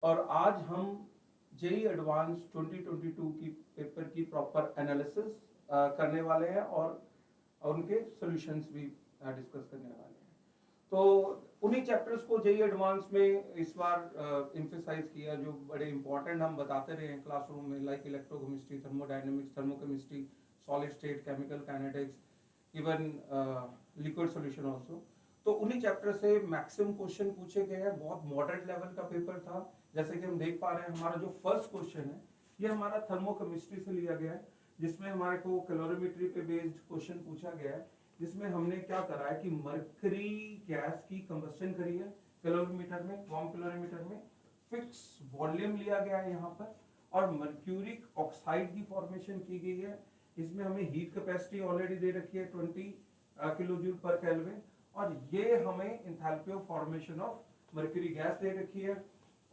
और आज हम जेई एडवांस 2022 की पेपर की प्रॉपर एनालिसिस करने वाले हैं और उनके सॉल्यूशंस भी डिस्कस करने वाले हैं। तो उन्हीं चैप्टर्स को जेई एडवांस में इस बार एम्फेसाइज किया जो बड़े इंपॉर्टेंट हम बताते रहे हैं क्लासरूम में, like electrochemistry, thermodynamics, thermochemistry, solid state, chemical kinetics, even liquid solution also. तो उन्हीं चैप्टर से मैक्सिमम क्वेश्चन पूछे गए हैं। बहुत मॉडरेट लेवल का पेपर था। जैसे कि हम देख पा रहे हैं, हमारा जो फर्स्ट क्वेश्चन है ये हमारा थर्मोकेमिस्ट्री से लिया गया है, जिसमें हमारे को कैलोरीमेट्री पे बेस्ड क्वेश्चन पूछा गया है, जिसमें हमने क्या करा है कि मरकरी गैस की कंबस्शन करी है कैलोरीमीटर में, वार्म कैलोरीमीटर में। फिक्स वॉल्यूम लिया गया है यहाँ पर और मर्क्यूरिक ऑक्साइड की फॉर्मेशन की गई है। इसमें हमें हीट कैपेसिटी ऑलरेडी दे रखी है 20 किलो जूल पर केल्विन, और ये हमें enthalpy of formation of mercury gas दे रखी है,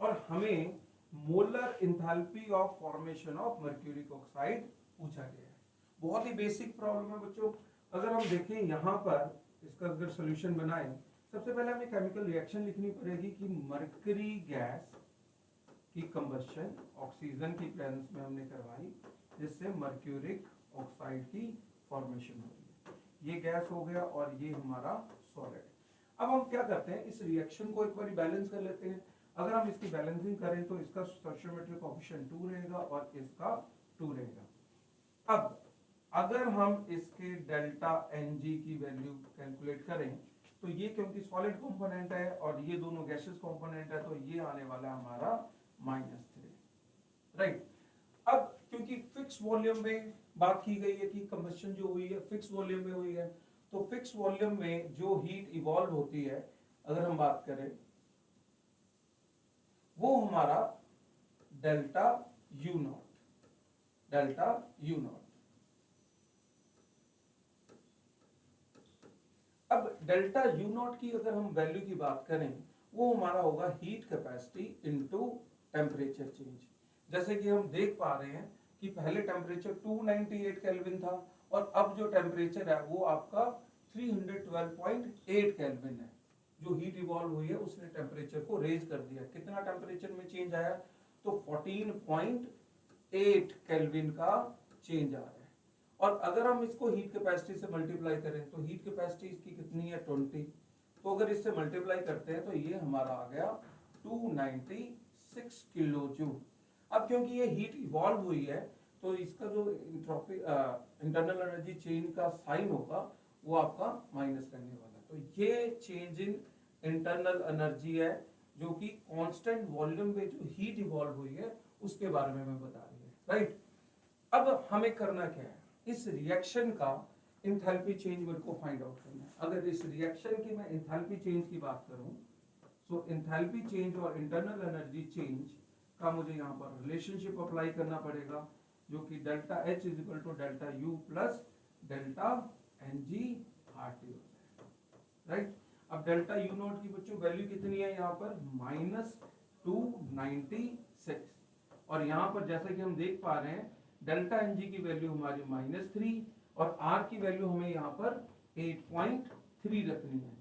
और हमें molar enthalpy of formation of mercuric oxide पूछा गया है। बहुत ही बेसिक प्रॉब्लम है बच्चों। अगर हम देखें यहाँ पर इसका अगर सॉल्यूशन बनाएं, सबसे पहले हमें केमिकल रिएक्शन लिखनी पड़ेगी कि मर्क्यूरी गैस की कंबस्शन ऑक्सीजन की प्रेजेंस में हमने करवाई, जिससे मर्क्यूरिक ऑक्साइड की फॉर्मेशन हो रही है। ये गैस हो गया और ये हमारा सॉलिड। अब हम क्या करते हैं, इस रिएक्शन को एक बार बैलेंस कर लेते हैं। अगर हम इसकी बैलेंसिंग करें तो इसका स्टोइचियोमेट्रिक कोएफिशिएंट 2 रहेगा और इसका 2 रहेगा। अब अगर हम इसके डेल्टा एन जी की वैल्यू कैलकुलेट करें तो ये क्योंकि सॉलिड कंपोनेंट है और ये दोनों गैसेस कंपोनेंट है, तो ये आने वाला है हमारा -3, राइट। अब क्योंकि फिक्स वॉल्यूम में बात की गई है कि कंबस्शन जो हुई है फिक्स वॉल्यूम में हुई है, तो फिक्स वॉल्यूम में जो हीट इवॉल्व होती है अगर हम बात करें वो हमारा delta U not, delta U not. अब डेल्टा यू नॉट की अगर हम वैल्यू की बात करें, वो हमारा होगा heat capacity into temperature change. जैसे कि हम देख पा रहे हैं कि पहले टेम्परेचर 298 केल्विन था और अब जो टेम्परेचर है वो आपका 312.8 केल्विन है। जो हीट इवॉल्व हुई है उसने टेम्परेचर को रेज कर दिया। कितना टेम्परेचर में चेंज आया? तो 14.8 केल्विन का चेंज आ रहा है। और अगर हम इसको हीट कैपेसिटी से मल्टीप्लाई करें तो हीट कैपेसिटी इसकी कितनी है? 20। तो अगर इससे मल्टीप्लाई करते हैं तो ये हमारा आ गया 296 किलो जूल। अब क्योंकि ये हीट इवॉल्व हुई है तो इसका जो इंट्रोपी इंटरनल एनर्जी चेंज का साइन होगा वो आपका माइनस रहने वाला है। तो ये चेंज इन इंटरनल एनर्जी है जो कि कांस्टेंट वॉल्यूम में जो हीट इवॉल्व हुई है उसके बारे में मैं बता रही है, राइट। अब हमें करना क्या है, इस रिएक्शन का इंथैल्पी चेंज मेरे को फाइंड आउट करना है। अगर इस रिएक्शन की मैं इंथैल्पी चेंज की बात करूं, सो इंथैल्पी चेंज और इंटरनल एनर्जी चेंज का मुझे यहाँ पर रिलेशनशिप अप्लाई करना पड़ेगा, जो कि delta H is equal to delta U plus delta N G R T होता है, राइट। अब डेल्टा यू नॉट की बच्चों वैल्यू कितनी है यहाँ पर? -296। और यहाँ पर जैसा कि हम देख पा रहे हैं डेल्टा एन जी की वैल्यू हमारी -3 और आर की वैल्यू हमें यहाँ पर 8.3 रखनी है।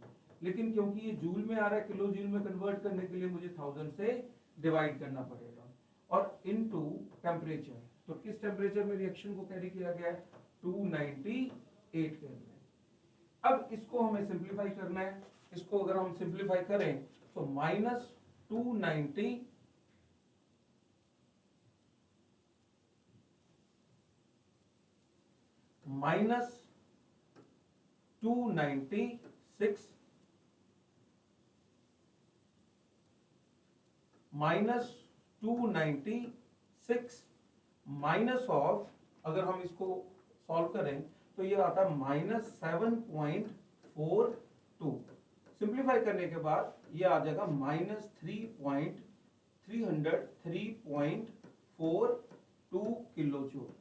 लेकिन क्योंकि ये जूल में आ रहा है, किलो जूल में कन्वर्ट करने के लिए मुझे 1000 से डिवाइड करना पड़ेगा और इनटू टेम्परेचर। तो किस टेम्परेचर में रिएक्शन को कैरी किया गया है? 298 केल्विन। अब इसको हमें सिंप्लीफाई करना है। इसको अगर हम सिंप्लीफाई करें तो -290 -296 -296 माइनस ऑफ, अगर हम इसको सॉल्व करें तो ये आता है -7.42। सिंप्लीफाई करने के बाद ये आ जाएगा -3.342 किलो जूल।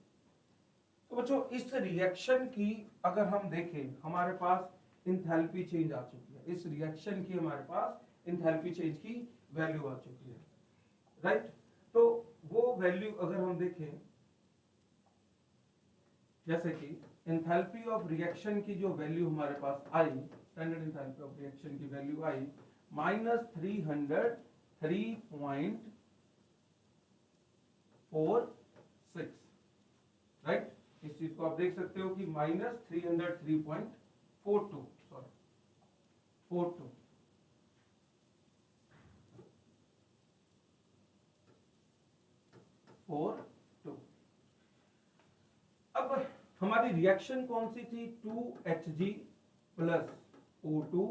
तो बच्चों इस रिएक्शन की अगर हम देखें, हमारे पास इंथैल्पी चेंज आ चुकी है। इस रिएक्शन की हमारे पास इंथैल्पी चेंज की वैल्यू आ चुकी है, राइट। तो वो वैल्यू अगर हम देखें, जैसे कि इंथैल्पी ऑफ रिएक्शन की जो वैल्यू हमारे पास आई, स्टैंडर्ड इंथैल्पी ऑफ रिएक्शन की वैल्यू आई -303.8 -303.46, राइट। इस चीज को आप देख सकते हो कि -303.42, सॉरी 42। अब हमारी रिएक्शन कौन सी थी? 2Hg plus O2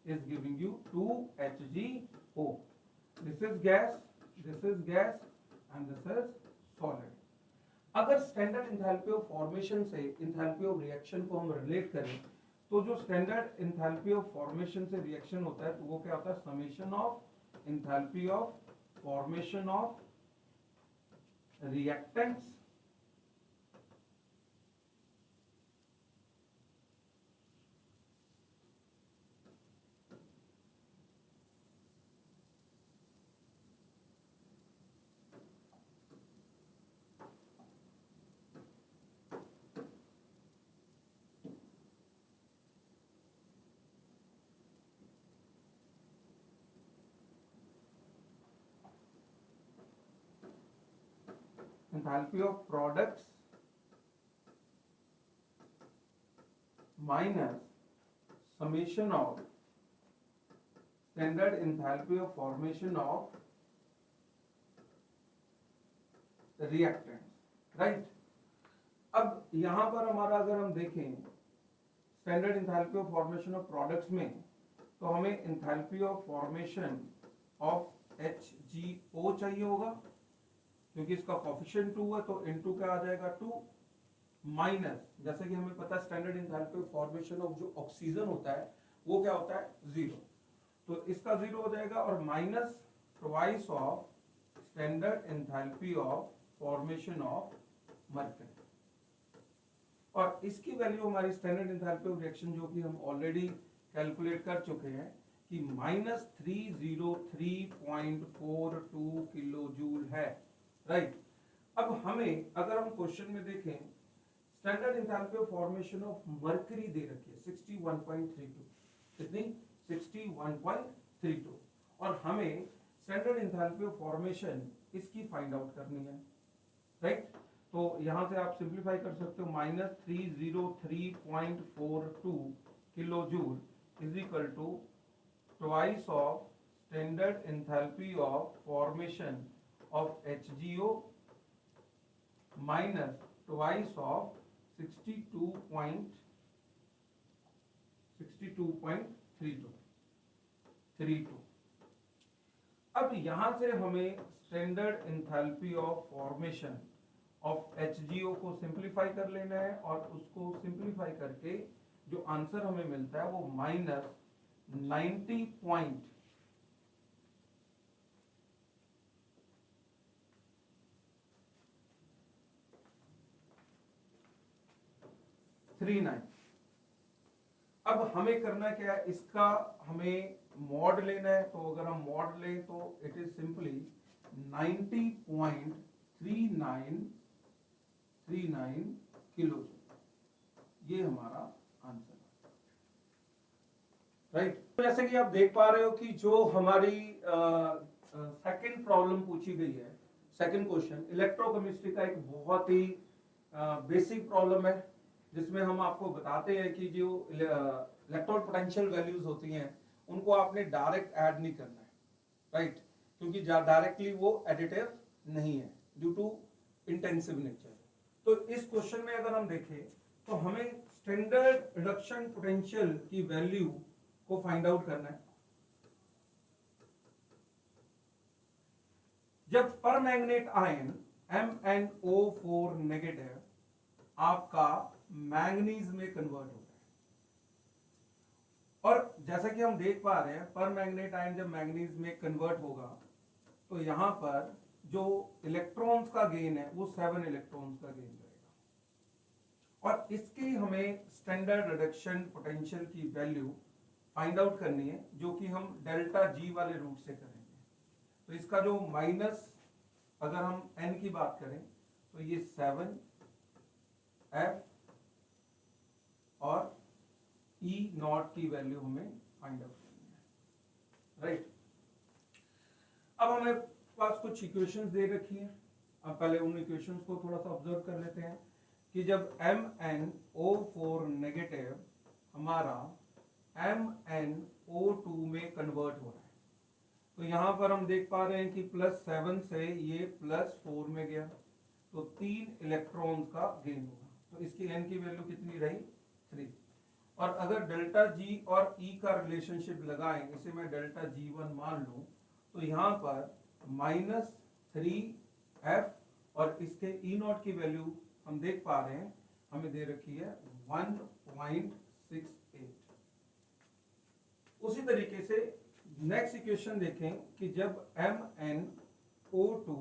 is giving you 2HgO. This is gas and this is solid. अगर स्टैंडर्ड इंथैल्पी ऑफ फॉर्मेशन से इंथैल्पी ऑफ रिएक्शन को हम रिलेट करें तो जो स्टैंडर्ड इंथैल्पी ऑफ फॉर्मेशन से रिएक्शन होता है तो वो क्या होता है? Summation of enthalpy of formation of reactants enthalpy of products minus summation of standard enthalpy of formation of reactants, right। अब यहां पर हमारा अगर हम देखें standard enthalpy of formation of products में तो हमें enthalpy of formation of HgO चाहिए होगा क्योंकि इसका कोफिशिएंट 2 है तो N2 क्या आ जाएगा? 2 माइनस, जैसे कि हमें पता है standard enthalpy of formation of जो ऑक्सीजन होता है वो क्या होता है? 0, तो इसका 0 हो जाएगा और minus twice of standard enthalpy of formation of mercury. और इसकी वैल्यू हमारी स्टैंडर्ड इंथैल्पी ऑफ रिएक्शन जो कि हम ऑलरेडी कैलकुलेट कर चुके हैं कि -303.42 किलो जूल है, राइट। अब हमें अगर हम क्वेश्चन में देखें standard enthalpy of formation of mercury दे रखी है 61.32, कितनी? 61.32, और हमें स्टैंडर्ड इंथैल्पी ऑफ फॉर्मेशन इसकी फाइंड आउट करनी है, राइट। तो यहां से आप सिंप्लीफाई कर सकते हो -303.42 kilo joule is equal to twice of standard enthalpy of formation of HgO minus twice of 62.32. अब यहां से हमें standard enthalpy of formation of HgO को सिंप्लीफाई कर लेना है और उसको सिंप्लीफाई करके जो आंसर हमें मिलता है वो -90.39 अब हमें करना क्या है? इसका हमें मॉड लेना है, तो अगर हम मॉड लें तो इट इज सिंपली 90.3939 किलो, ये हमारा आंसर, राइट। तो जैसे कि आप देख पा रहे हो कि जो हमारी सेकंड प्रॉब्लम पूछी गई है, सेकंड क्वेश्चन इलेक्ट्रोकेमिस्ट्री का एक बहुत ही बेसिक प्रॉब्लम है जिसमें हम आपको बताते हैं कि जो इलेक्ट्रोड पोटेंशियल वैल्यूज होती हैं उनको आपने डायरेक्ट ऐड नहीं करना है, राइट, क्योंकि डायरेक्टली वो एडिटिव नहीं है ड्यू टू इंटेंसिव नेचर। तो इस क्वेश्चन में अगर हम देखें तो हमें स्टैंडर्ड रिडक्शन पोटेंशियल की वैल्यू को फाइंड आउट करना है। जब पर मैग्नेट आयन MnO4 नेगेटिव आपका मैंगनीज में कन्वर्ट होता है, और जैसा कि हम देख पा रहे हैं पर मैग्नेट आयन जब मैंगनीज में कन्वर्ट होगा तो यहां पर जो इलेक्ट्रॉन्स का गेन है वो 7 इलेक्ट्रॉन्स का गेन रहेगा, और इसकी हमें स्टैंडर्ड रिडक्शन पोटेंशियल की वैल्यू फाइंड आउट करनी है जो कि हम डेल्टा जी वाले रूट से करेंगे। तो इसका जो माइनस अगर हम n की बात करें तो ये 7F और E नॉट की वैल्यू हमें फाइंड आउट करनी है, राइट। अब हमें पास कुछ इक्वेशंस दे रखी हैं अब पहले उन इक्वेशंस को थोड़ा सा ऑब्जर्व कर लेते हैं कि जब MnO4 नेगेटिव हमारा MnO2 में कन्वर्ट हो रहा है, तो यहाँ पर हम देख पा रहे हैं कि +7 से ये +4 में गया, तो 3 इलेक्ट्रॉन्स का गेन होगा। तो इसकी n की वैल्यू कितनी रही? 3। और अगर डेल्टा G और E का रिलेशनशिप लगाएं, इसे मैं डेल्टा G1 मान लूं, तो यहाँ पर -3f और इसके E0 की वैल्यू हम देख पा रहे हैं, हमें दे रखी है 1.68। उसी तरीके से नेक्स्ट इक्वेशन देखें कि जब MnO2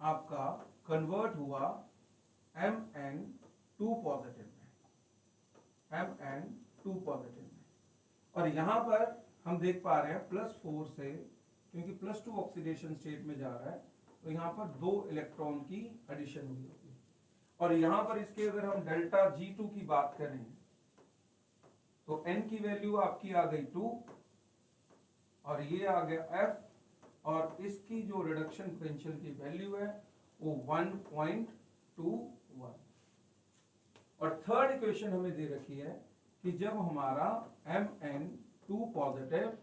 आपका कन्वर्ट हुआ Mn2 पॉजिटिव में, और यहां पर हम देख पा रहे हैं +4 से, क्योंकि +2 ऑक्सीडेशन स्टेट में जा रहा है, तो यहाँ पर 2 इलेक्ट्रॉन की एडिशन हुई होगी। और यहाँ पर इसके अगर हम डेल्टा G2 की बात करें, तो n की वैल्यू आपकी आ गई 2 और ये आ गया f, और इसकी जो रिडक्शन पोटेंशियल की वैल्यू है वो 1.21। और थर्ड इक्वेशन हमें दे रखी है कि जब हमारा Mn2 पॉजिटिव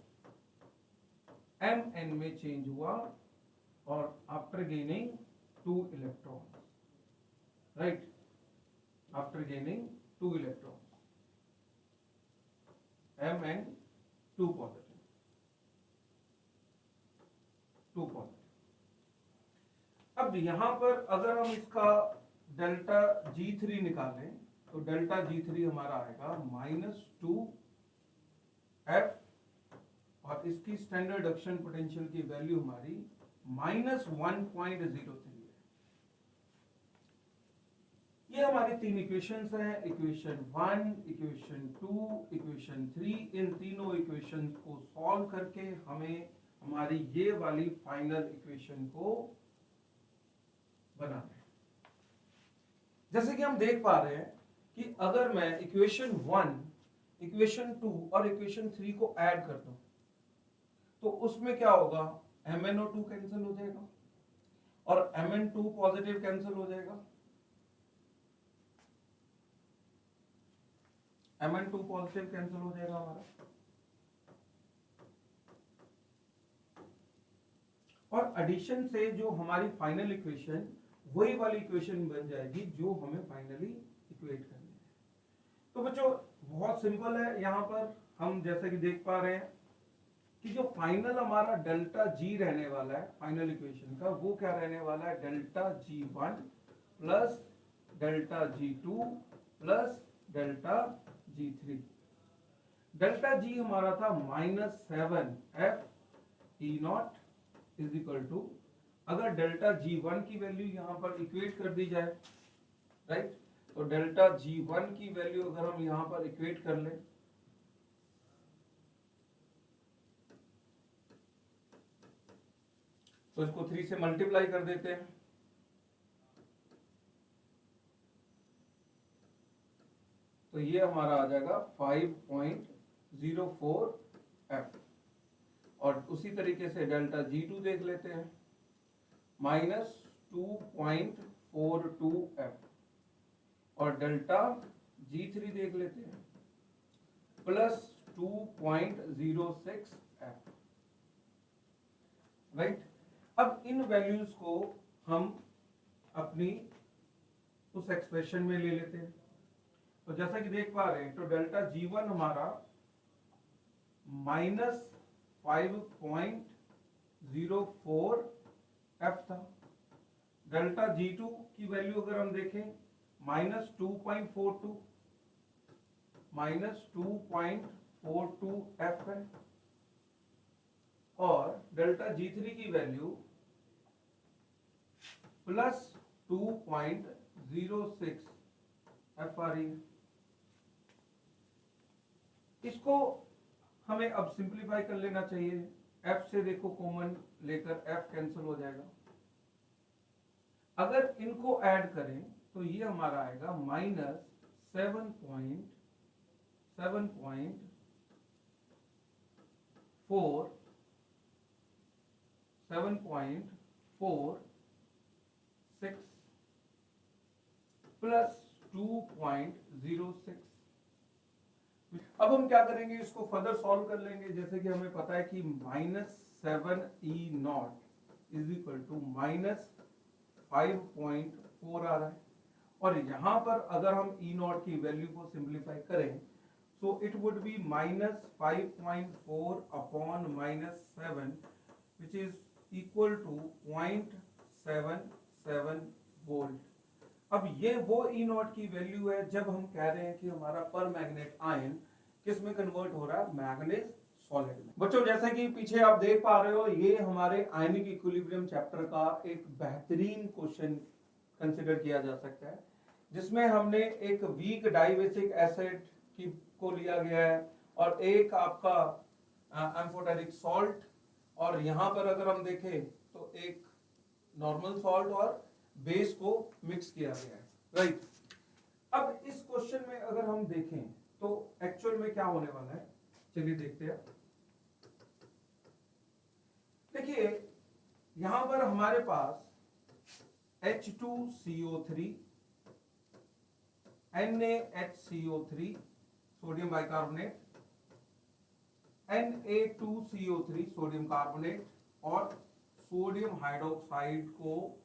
Mn में चेंज हुआ और after gaining 2 electrons, right, after gaining 2 electrons, Mn2 positive, 2 positive. अब यहां पर अगर हम इसका डेल्टा G3 निकालें, तो डेल्टा G3 हमारा आएगा -2f, और इसकी स्टैंडर्ड रिडक्शन पोटेंशियल की वैल्यू हमारी -1.03 है। ये हमारी 3 इक्वेशंस हैं, इक्वेशन 1, इक्वेशन 2, इक्वेशन 3। इन तीनों इक्वेशंस को सॉल्व करके हमें हमारी ये वाली फाइनल इक्वेशन को बनाना है। जैसे कि हम देख पा रहे हैं कि अगर मैं इक्वेशन 1, इक्वेशन 2 और इक्वेशन 3 को ऐड कर दूं, तो उसमें क्या होगा? MnO2 कैंसिल हो जाएगा और Mn2 पॉजिटिव कैंसिल हो जाएगा, Mn2 पॉजिटिव कैंसिल हो जाएगा हमारा, और एडिशन से जो हमारी फाइनल इक्वेशन वही वाली इक्वेशन बन जाएगी जो हमें फाइनली इक्वेट करनी है। तो बच्चों बहुत सिंपल है। यहाँ पर हम जैसे कि देख पा रहे हैं कि जो फाइनल हमारा डेल्टा G रहने वाला है फाइनल इक्वेशन का, वो क्या रहने वाला है? Delta G1 plus delta G2 plus delta G3। Delta G हमारा था -7f E0 is equal to, अगर डेल्टा G1 की वैल्यू यहां पर इक्वेट कर दी जाए, राइट, तो डेल्टा G1 की वैल्यू अगर हम यहां पर इक्वेट कर लें, तो इसको 3 से मल्टीप्लाई कर देते हैं, तो ये हमारा आ जाएगा 5.04f। और उसी तरीके से डेल्टा G2 देख लेते हैं, -2.42f, और डेल्टा G3 देख लेते हैं, +2.06f, राइट। अब इन वैल्यूज को हम अपनी उस एक्सप्रेशन में ले लेते हैं। तो जैसा कि देख पा रहे हैं, तो डेल्टा G1 हमारा -5.04f था। डेल्टा G2 की वैल्यू अगर हम देखें, -2.42 -2.42f है, और डेल्टा G3 की वैल्यू +2.06f आ रही है। इसको हमें अब सिंप्लीफाई कर लेना चाहिए। f से देखो कॉमन लेकर f कैंसिल हो जाएगा। अगर इनको ऐड करें तो ये हमारा आएगा -7.4 7.4 प्लस 2.06। अब हम क्या करेंगे, इसको फर्दर सॉल्व कर लेंगे। जैसे कि हमें पता है कि -7E0 इज इक्वल टू -5.4 आ रहा है, और यहां पर अगर हम E0 की वैल्यू को सिंप्लीफाई करें so it would be -5.4 upon -7 which is equal to 0.77 volt. अब ये वो E0 की वैल्यू है जब हम कह रहे हैं कि हमारा पर मैग्नेट आयन किस में कन्वर्ट हो रहा है, मैग्नीज सॉलिड में। बच्चों जैसे कि पीछे आप देख पा रहे हो, ये हमारे आयनिक इक्विलिब्रियम चैप्टर का एक बेहतरीन क्वेश्चन कंसिडर किया जा सकता है, जिसमें हमने एक वीक डाइबेसिक एसिड की को लिया गया है और एक आपका एम्फोटेरिक सॉल्ट, और यहां पर अगर हम देखें तो एक नॉर्मल सॉल्ट और बेस को मिक्स किया गया है, राइट। अब इस क्वेश्चन में अगर हम देखें तो एक्चुअल में क्या होने वाला है, चलिए देखते हैं। देखिए यहां पर हमारे पास H2CO3 NaHCO3 sodium bicarbonate, Na2CO3 sodium carbonate और सोडियम हाइड्रोक्साइड को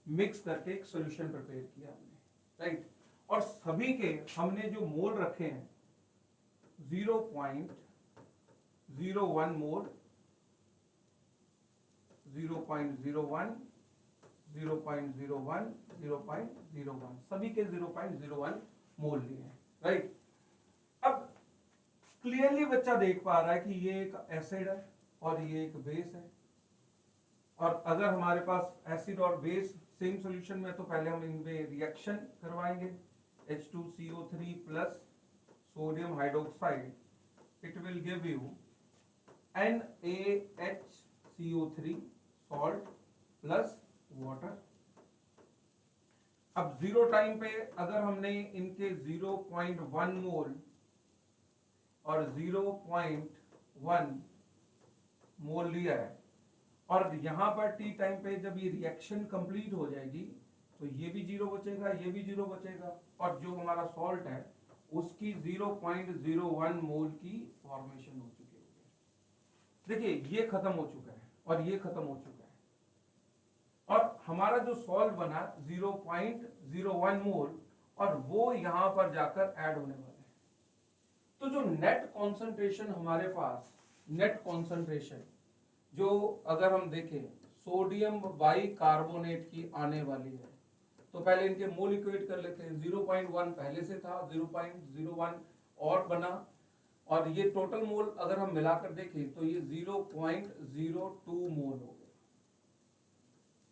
मिक्स करके एक सॉल्यूशन प्रिपेयर किया हमने, राइट। और सभी के हमने जो मोल रखे हैं 0.01 मोल, 0.01, 0.01, 0.01, सभी के 0.01 मोल लिए हैं, राइट। अब क्लियरली बच्चा देख पा रहा है कि ये एक एसिड है और ये एक बेस है, और अगर हमारे पास एसिड और बेस सेम सॉल्यूशन में तो पहले हम इनमें रिएक्शन करवाएंगे। H2CO3 plus sodium hydroxide, it will give you NaHCO3 salt plus water. अब जीरो टाइम पे अगर हमने इनके 0.1 मोल और 0.1 मोल लिया है, और यहां पर टी टाइम पे जब ये रिएक्शन कंप्लीट हो जाएगी तो ये भी जीरो बचेगा, ये भी जीरो बचेगा, और जो हमारा सॉल्ट है उसकी 0.01 मोल की फॉर्मेशन हो चुकी है। देखिए ये खत्म हो चुका है और ये खत्म हो चुका है, और हमारा जो सॉल्ट बना 0.01 मोल, और वो यहां पर जाकर ऐड होने वाला है। तो जो नेट कॉन्सेंट्रेशन हमारे पास, नेट कॉन्सेंट्रेशन जो अगर हम देखें सोडियम बाइकार्बोनेट की आने वाली है, तो पहले इनके मोल इक्वेट कर लेते हैं। 0.1 पहले से था, 0.01 और बना, और ये टोटल मोल अगर हम मिलाकर देखें तो ये 0.02 मोल हो गया,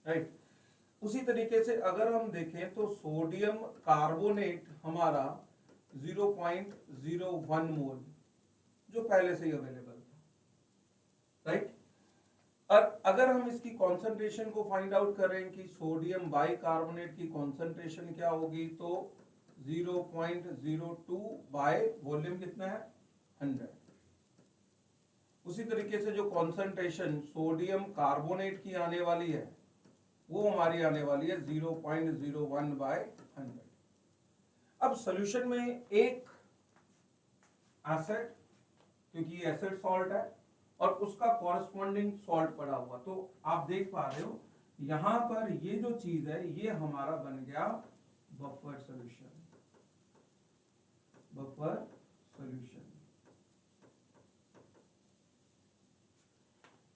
राइट। उसी तरीके से अगर हम देखें तो सोडियम कार्बोनेट हमारा 0.01 मोल जो पहले से ही अवेलेबल था, राइट। और अगर हम इसकी कॉन्सेंट्रेशन को फाइंड आउट करें कि सोडियम बाइकार्बोनेट की कॉन्सेंट्रेशन क्या होगी, तो 0.02 बाय वॉल्यूम कितना है 100। उसी तरीके से जो कॉन्सेंट्रेशन सोडियम कार्बोनेट की आने वाली है वो हमारी आने वाली है 0.01 बाय 100। अब सॉल्यूशन में एक एसिड, क्योंकि ये एसिड सॉल्ट है, और उसका कॉरेस्पॉन्डिंग सॉल्ट पड़ा हुआ, तो आप देख पा रहे हो यहां पर ये जो चीज है ये हमारा बन गया बफर सॉल्यूशन, बफर सॉल्यूशन।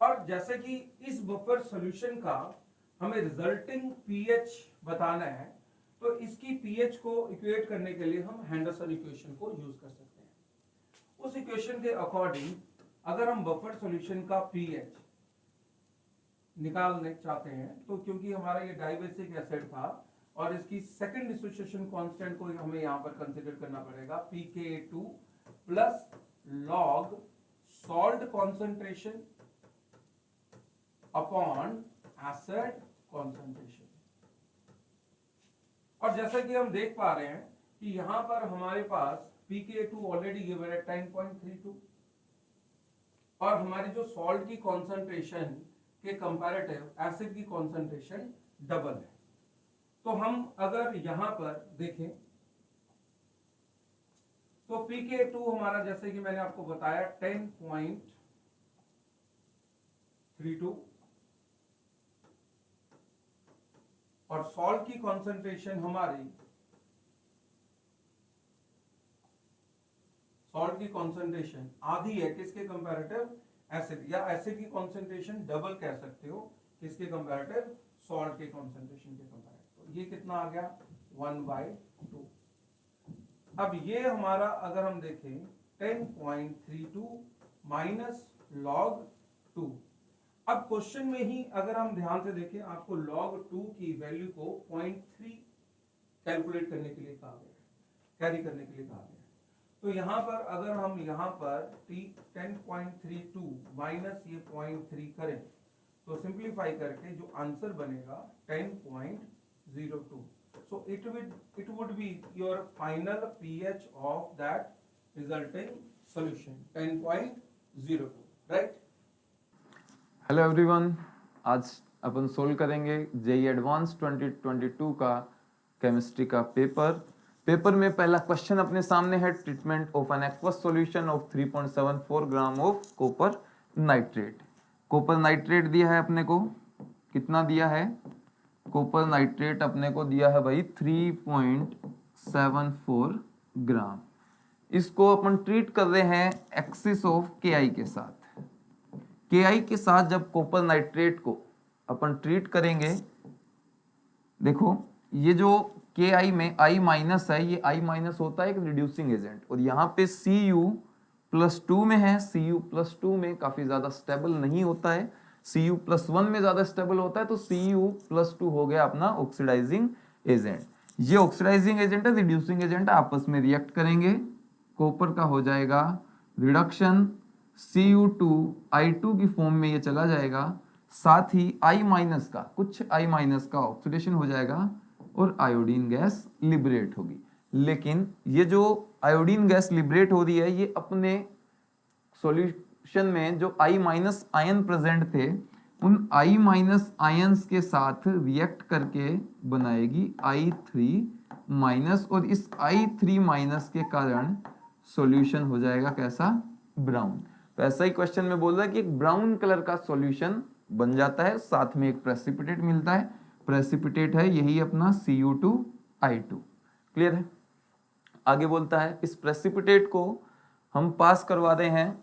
और जैसे कि इस बफर सॉल्यूशन का हमें रिजल्टिंग पीएच बताना है, तो इसकी पीएच को इक्वेट करने के लिए हम हेंडरसन इक्वेशन को यूज कर सकते हैं। उस इक्वेशन के अकॉर्डिंग अगर हम बफर सॉल्यूशन का पीएच निकालने चाहते हैं, तो क्योंकि हमारा ये डाइबेसिक एसिड था और इसकी सेकंड डिसोसिएशन कांस्टेंट को हमें यहां पर कंसीडर करना पड़ेगा, pKa2 plus log salt concentration upon acid concentration. और जैसा कि हम देख पा रहे हैं कि यहां पर हमारे पास pKa2 ऑलरेडी गिवन है 10.32, और हमारी जो सॉल्ट की कॉन्सेंट्रेशन के कंपैरेटिव एसिड की कॉन्सेंट्रेशन डबल है, तो हम अगर यहां पर देखें तो pK2 हमारा जैसे कि मैंने आपको बताया 10.32 और सॉल्ट की कॉन्सेंट्रेशन हमारी आधी है किसके कंपैरेटिव, एसिड, या एसिड की कॉन्सेंट्रेशन डबल कह सकते हो किसके कंपैरेटिव, सॉल्ट के कॉन्सेंट्रेशन के कंपैरेटिव। ये कितना आ गया 1/2। अब ये हमारा अगर हम देखें 10.32 माइनस log 2। अब क्वेश्चन में ही अगर हम ध्यान से देखें आपको log 2 की वैल्यू को 0.3 कैलकुलेट करने के लिए कहा गया, कैरी करने के लिए कहा गया। तो यहां पर अगर हम यहां पर 10.32 माइनस ये 0.3 करें तो सिंप्लीफाई करके जो आंसर बनेगा 10.02। So it would be your final pH of that resulting solution 10.02, right? Hello everyone, आज अपन सोल्व करेंगे जेई एडवांस 2022 का केमिस्ट्री का पेपर में पहला क्वेश्चन अपने सामने है, treatment of an aqueous solution of 3.74 gram of copper nitrate. Copper nitrate दिया है अपने को, कितना दिया है, कॉपर नाइट्रेट अपने को दिया है भाई 3.74 ग्राम। इसको अपन ट्रीट कर रहे हैं एक्सिस ऑफ KI के साथ। KI के साथ जब कॉपर नाइट्रेट को अपन ट्रीट करेंगे, देखो ये जो KI में I माइनस है, ये I माइनस होता है एक रिड्यूसिंग एजेंट, और यहाँ पे Cu+2 में है। Cu+2 में काफी ज्यादा स्टेबल नहीं होता है, Cu+1 में ज्यादा स्टेबल होता है, तो Cu+2 हो गया अपना ऑक्सीडाइजिंग एजेंट। ये ऑक्सीडाइजिंग एजेंट है, रिड्यूसिंग एजेंट है, आपस में रिएक्ट करेंगे, कॉपर का हो जाएगा रिडक्शन, Cu2I2 की फॉर्म में ये चला जाएगा, साथ ही I माइनस का ऑक्सीडेशन हो जाएगा और आयोडीन गैस लिबरेट होगी। लेकिन ये जो आयोडीन गैस लिबरेट हो रही है, ये अपने सॉल्यूशन में जो I माइनस आयन प्रेजेंट थे, उन I माइनस आयंस के साथ रिएक्ट करके बनाएगी I3 माइनस, और इस I3 माइनस के कारण सॉल्यूशन हो जाएगा कैसा, ब्राउन। तो ऐसा ही क्वेश्चन में बोल रहा है कि एक ब्राउन कलर का सॉल्यूशन बन जाता है, साथ में एक प्रेसिपिटेट मिलता है, प्रेसिपिटेट है यही अपना Cu2I2। क्लियर है? आगे बोलता है इस प्रेसिपिटेट को हम पास करवा रहे हैं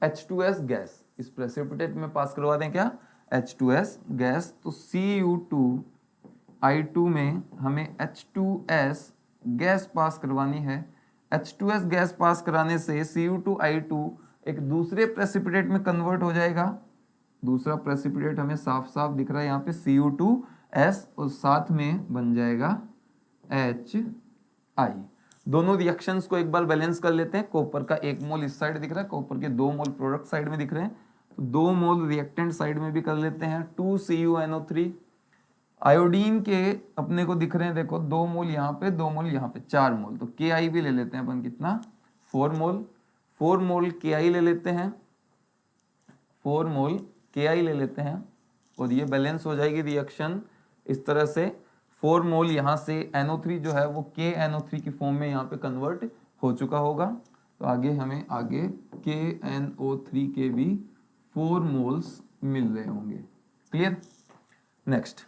H2S गैस, इस प्रेसिपिटेट में पास करवा दें क्या, H2S गैस। तो Cu2I2 में हमें H2S गैस पास करवानी है। H2S गैस पास कराने से Cu2I2 एक दूसरे प्रेसिपिटेट में कन्वर्ट हो जाएगा। दूसरा प्रेसिपिटेट हमें साफ साफ दिख रहा है यहाँ पे Cu2S, और साथ में बन जाएगा HI। दोनों रिएक्शंस को एक बार बैलेंस कर लेते हैं। कॉपर का 1 मोल इस साइड दिख रहा है, कॉपर के 2 मोल प्रोडक्ट साइड में दिख रहे हैं, तो 2 मोल रिएक्टेंट साइड में भी कर लेते हैं। 2CuNO3 आयोडीन के अपने को दिख रहे हैं, देखो 2 मोल यहाँ पे, 2 मोल यहाँ पे, 4 मोल। तो KI भी ले लेते हैं अपन, कितना, 4 मोल। 4 मोल KI ले लेते हैं, 4 मोल KI ले लेते हैं, और ये बैलेंस हो जाएगी रिएक्शन इस तरह से। 4 मोल यहाँ से NO3 जो है वो KNO3 की फॉर्म में यहाँ पे कन्वर्ट हो चुका होगा। तो आगे हमें KNO3 के भी 4 मोल्स मिल रहे होंगे। क्लियर? नेक्स्ट,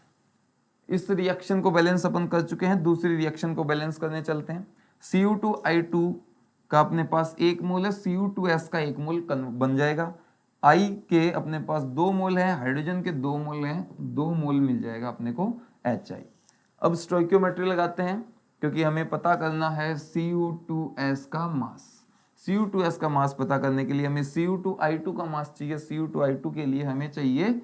इस रिएक्शन को बैलेंस अपन कर चुके हैं, दूसरी रिएक्शन को बैलेंस करने चलते हैं। Cu2I2 का अपने पास 1 मोल है, Cu2S का 1 मोल बन जाएगा। I के अपने पास 2 मोल है, हाइड्रोजन के 2 मोल हैं, 2 मोल मिल जाएगा अपने को HI। अब स्टोइकियोमेट्री लगाते हैं, क्योंकि हमें पता करना है Cu2S का मास। Cu2S का मास पता करने के लिए हमें Cu2I2 का मास चाहिए। Cu2I2 के लिए हमें चाहिए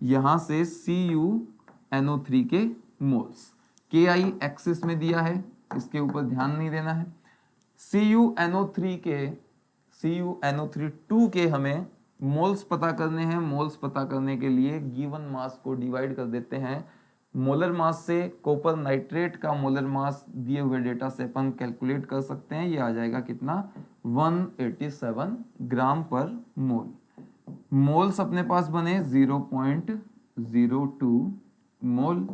यहाँ से CuNO3 के मोल्स। KI एक्सिस में दिया है, इसके ऊपर ध्यान नहीं देना है। CuNO3 के हमें मोल्स पता करने हैं। मोल्स पता करने के लिए गिवन मास को डिवाइड कर देते हैं मोलर मास से। कॉपर नाइट्रेट का मोलर मास दिए हुए डेटा से अपन कैलकुलेट कर सकते हैं, ये आ जाएगा कितना, 187 ग्राम पर मोल। मोल्स अपने पास बने 0.02 मोल।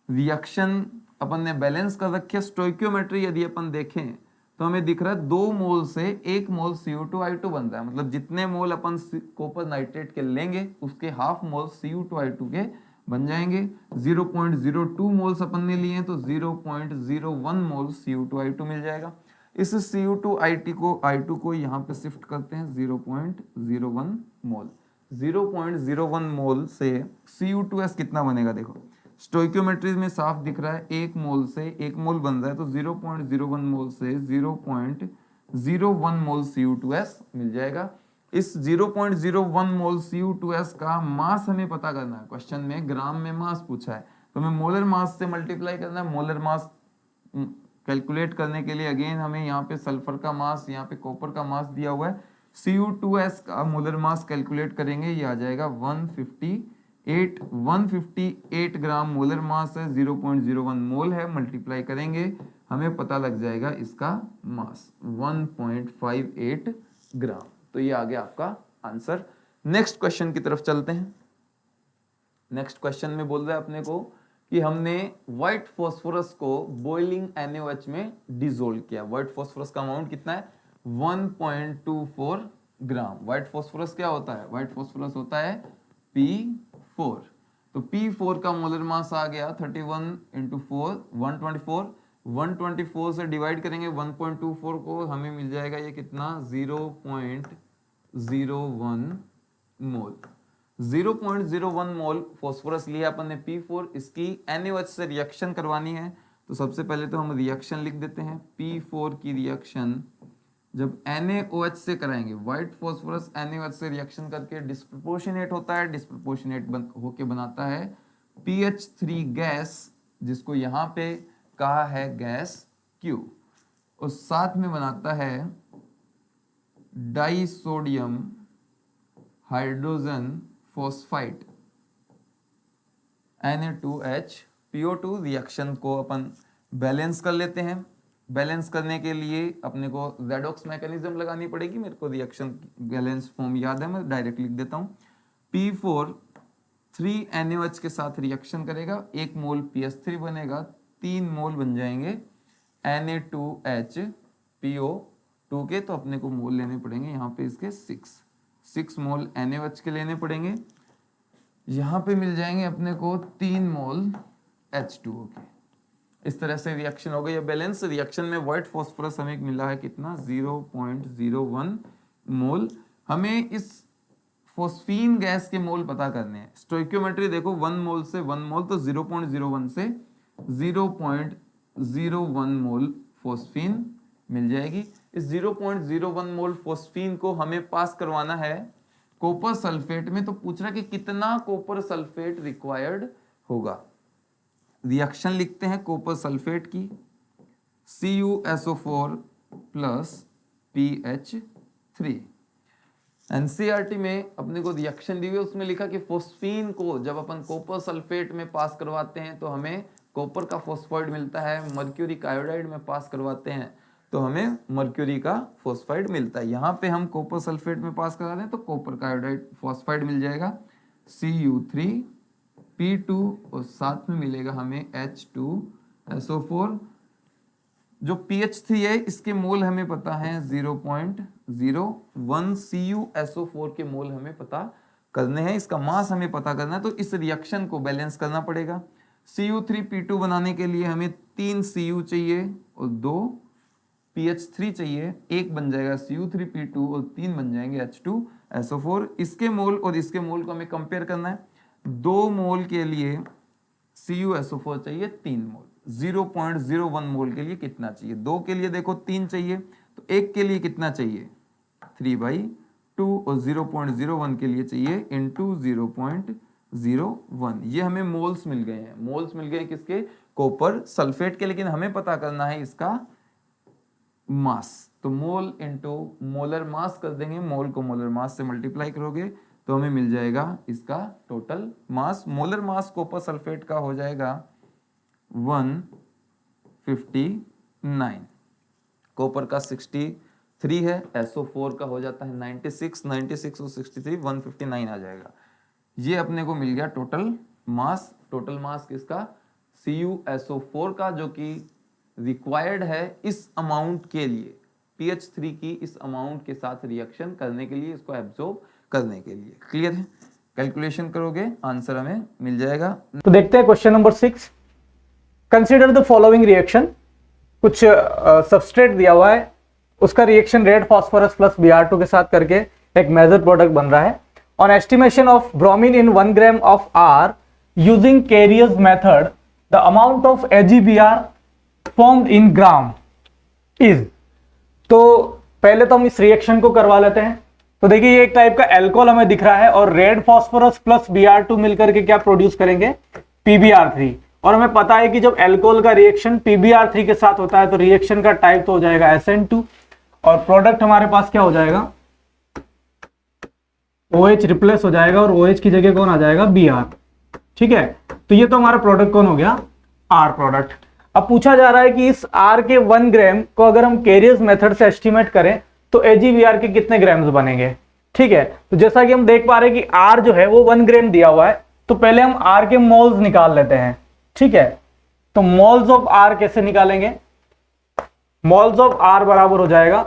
रिएक्शन अपन ने बैलेंस कर रखी है। स्टोइकियोमेट्री यदि अपन देखें तो हमें दिख रहा है 2 मोल से 1 मोल Cu2I2 बन रहा है, मतलब जितने मोल अपन कॉपर नाइट्रेट के लेंगे उसके हाफ मोल Cu2I2 के बन जाएंगे। 0.02 मोल्स अपन ने लिए हैं तो 0.01 मोल Cu2I2 मिल जाएगा। इस Cu2I2 को यहाँ पे शिफ्ट करते हैं 0.01 मोल। 0.01 मोल से Cu2S कितना बनेगा, देखो स्टोइकियोमेट्री में साफ दिख रहा है 1 मोल से 1 मोल बन रहा है, तो 0.01 मोल से 0.01 मोल Cu2S मिल जाएगा। इस 0.01 मोल Cu2S का मास हमें पता करना है। क्वेश्चन में ग्राम में मास पूछा है तो हमें मोलर मास से मल्टीप्लाई करना है। मोलर मास कैलकुलेट करने के लिए अगेन हमें यहाँ पे सल्फर का मास, यहाँ पे कॉपर का मास दिया हुआ है। Cu2S का मोलर मास कैलकुलेट करेंगे, ये आ जाएगा 158 ग्राम मोलर मास है, 0.01 मोल है, मल्टीप्लाई करेंगे हमें पता लग जाएगा इसका मास 1.58 ग्राम। तो ये आ गया आपका आंसर। नेक्स्ट क्वेश्चन की तरफ चलते हैं। नेक्स्ट क्वेश्चन में बोल रहा है अपने को कि हमने व्हाइट फॉस्फोरस को बॉइलिंग NaOH में डिसोल्व किया। व्हाइट फॉस्फोरस का अमाउंट कितना है, 1.24 ग्राम। व्हाइट फॉस्फोरस क्या होता है, व्हाइट फॉस्फोरस होता है P4। तो P4 का मोलर मास आ गया 31 × 4 124। 124 से डिवाइड करेंगे 1.24 को, हमें मिल जाएगा ये कितना 0.01 मोल। 0.01 मोल फॉस्फोरस लिया अपन ने P4, इसकी NaOH से रिएक्शन करवानी है। तो सबसे पहले तो हम रिएक्शन लिख देते हैं। P4 की रिएक्शन जब NaOH से कराएंगे, व्हाइट फॉस्फोरस NaOH से रिएक्शन करके डिस्प्रपोर्शनेट होता है, डिस्प्रपोर्शनेट होके बनाता है PH3 गैस, जिसको यहाँ पे कहा है गैस Q, और साथ में बनाता है disodium hydrogen phosphide Na2HPO2। Reaction को अपन बैलेंस कर लेते हैं। बैलेंस करने के लिए अपने को रेडॉक्स मैकेनिज्म लगानी पड़ेगी। मेरे को रिएक्शन बैलेंस फॉर्म याद है, मैं डायरेक्ट लिख देता हूँ। P4 3 NaOH के साथ रिएक्शन करेगा, 1 मोल PS3 बनेगा, 3 मोल बन जाएंगे Na2HPO2 के। तो अपने को मोल लेने पड़ेंगे यहाँ पे इसके 6 मोल NaOH के लेने पड़ेंगे। यहाँ पे मिल जाएंगे अपने को 3 मोल H2O के। इस तरह से रिएक्शन हो गई है बैलेंस। रिएक्शन में व्हाइट फॉस्फोरस हमें मिला है कितना 0.01 मोल। हमें इस फॉस्फीन गैस के मोल पता करने हैं। स्टोइकियोमेट्री देखो 1 मोल से 1 मोल, तो 0.01 से 0.01 मोल फॉस्फीन मिल जाएगी। इस 0.01 मोल फॉस्फीन को हमें पास करवाना है कॉपर सल्फेट में। तो पूछ रहा कि कितना कॉपर सल्फेट रिक्वायर्ड होगा। रिएक्शन लिखते हैं कॉपर सल्फेट की, CuSO4 प्लस PH3। एनसीईआरटी में अपने को रिएक्शन दी हुई है, उसमें लिखा कि फॉस्फीन को जब अपन कॉपर सल्फेट में पास करवाते हैं तो हमें कॉपर का फॉस्फाइड मिलता है, मर्क्यूरिक आयोडाइड में पास करवाते हैं तो हमें मर्क्यूरी का फॉस्फाइड मिलता है। यहाँ पे हम कॉपर सल्फेट में पास करा दें तो कॉपर का आयोडाइड फॉस्फाइड मिल जाएगा Cu3P2, और साथ में मिलेगा हमें H2SO4। जो PH3 है इसके मोल हमें पता है 0.01, CuSO4 के मोल हमें पता करने हैं, इसका मास हमें पता करना है। तो इस रिएक्शन को बैलेंस करना पड़ेगा। Cu3P2 बनाने के लिए हमें 3 Cu चाहिए और 2 PH3 चाहिए, एक बन जाएगा Cu3P2 और 3 बन जाएंगे H2SO4। इसके मोल और इसके मोल को हमें कंपेयर करना है। 2 मोल के लिए CuSO4 चाहिए 3 मोल, 0.01 मोल के लिए कितना चाहिए, 2 के लिए देखो 3 चाहिए, तो 1 के लिए कितना चाहिए 3/2, और 0.01 के लिए चाहिए इंटू 0.01। ये हमें मोल्स मिल गए हैं। मोल्स मिल गए किसके, कॉपर सल्फेट के, लेकिन हमें पता करना है इसका मास। तो मोल इंटू मोलर मास कर देंगे, मोल को मोलर मास से मल्टीप्लाई करोगे तो हमें मिल जाएगा इसका total mass. Molar mass copper sulphate का हो जाएगा 159, कॉपर का 63 है, SO4 का हो जाता है 96 और 63 159 आ जाएगा। ये अपने को मिल गया टोटल मास। टोटल मास किसका, CuSO4 का, जो कि रिक्वायर्ड है इस अमाउंट के लिए, PH3 की इस अमाउंट के साथ रिएक्शन करने के लिए, इसको एब्जॉर्ब करने के लिए। क्लियर है? कैलकुलेशन करोगे आंसर हमें मिल जाएगा। तो देखते हैं question number 6। Consider the following reaction. कुछ सबस्ट्रेट दिया हुआ है, उसका reaction red phosphorus plus Br2 के साथ करके एक मेजर प्रोडक्ट बन रहा है। On estimation of bromine in 1 gram of R using carriers method the amount of AgBr formed in gram is. तो पहले तो हम इस रिएक्शन को करवा लेते हैं। तो देखिए ये एक टाइप का एल्कोहल हमें दिख रहा है और रेड फास्फोरस प्लस Br2 मिलकर के क्या प्रोड्यूस करेंगे, PbR3। और हमें पता है कि जब एल्कोहल का रिएक्शन PbR3 के साथ होता है तो रिएक्शन का टाइप तो हो जाएगा SN2 और प्रोडक्ट हमारे पास क्या हो जाएगा, OH रिप्लेस हो जाएगा और OH की जगह कौन आ जाएगा, Br। ठीक है, तो ये तो हमारा प्रोडक्ट कौन हो गया, R प्रोडक्ट। अब पूछा जा रहा है कि इस R के 1 ग्राम को अगर हम कैरियर्स मेथड से एस्टिमेट करें तो AgBr के कितने ग्राम्स बनेंगे। ठीक है, तो जैसा कि हम देख पा रहे हैं कि R जो है वो 1 ग्राम दिया हुआ है, तो पहले हम R के मोल्स निकाल लेते हैं। ठीक है, तो मोल्स ऑफ R कैसे निकालेंगे, मोल्स ऑफ R बराबर हो जाएगा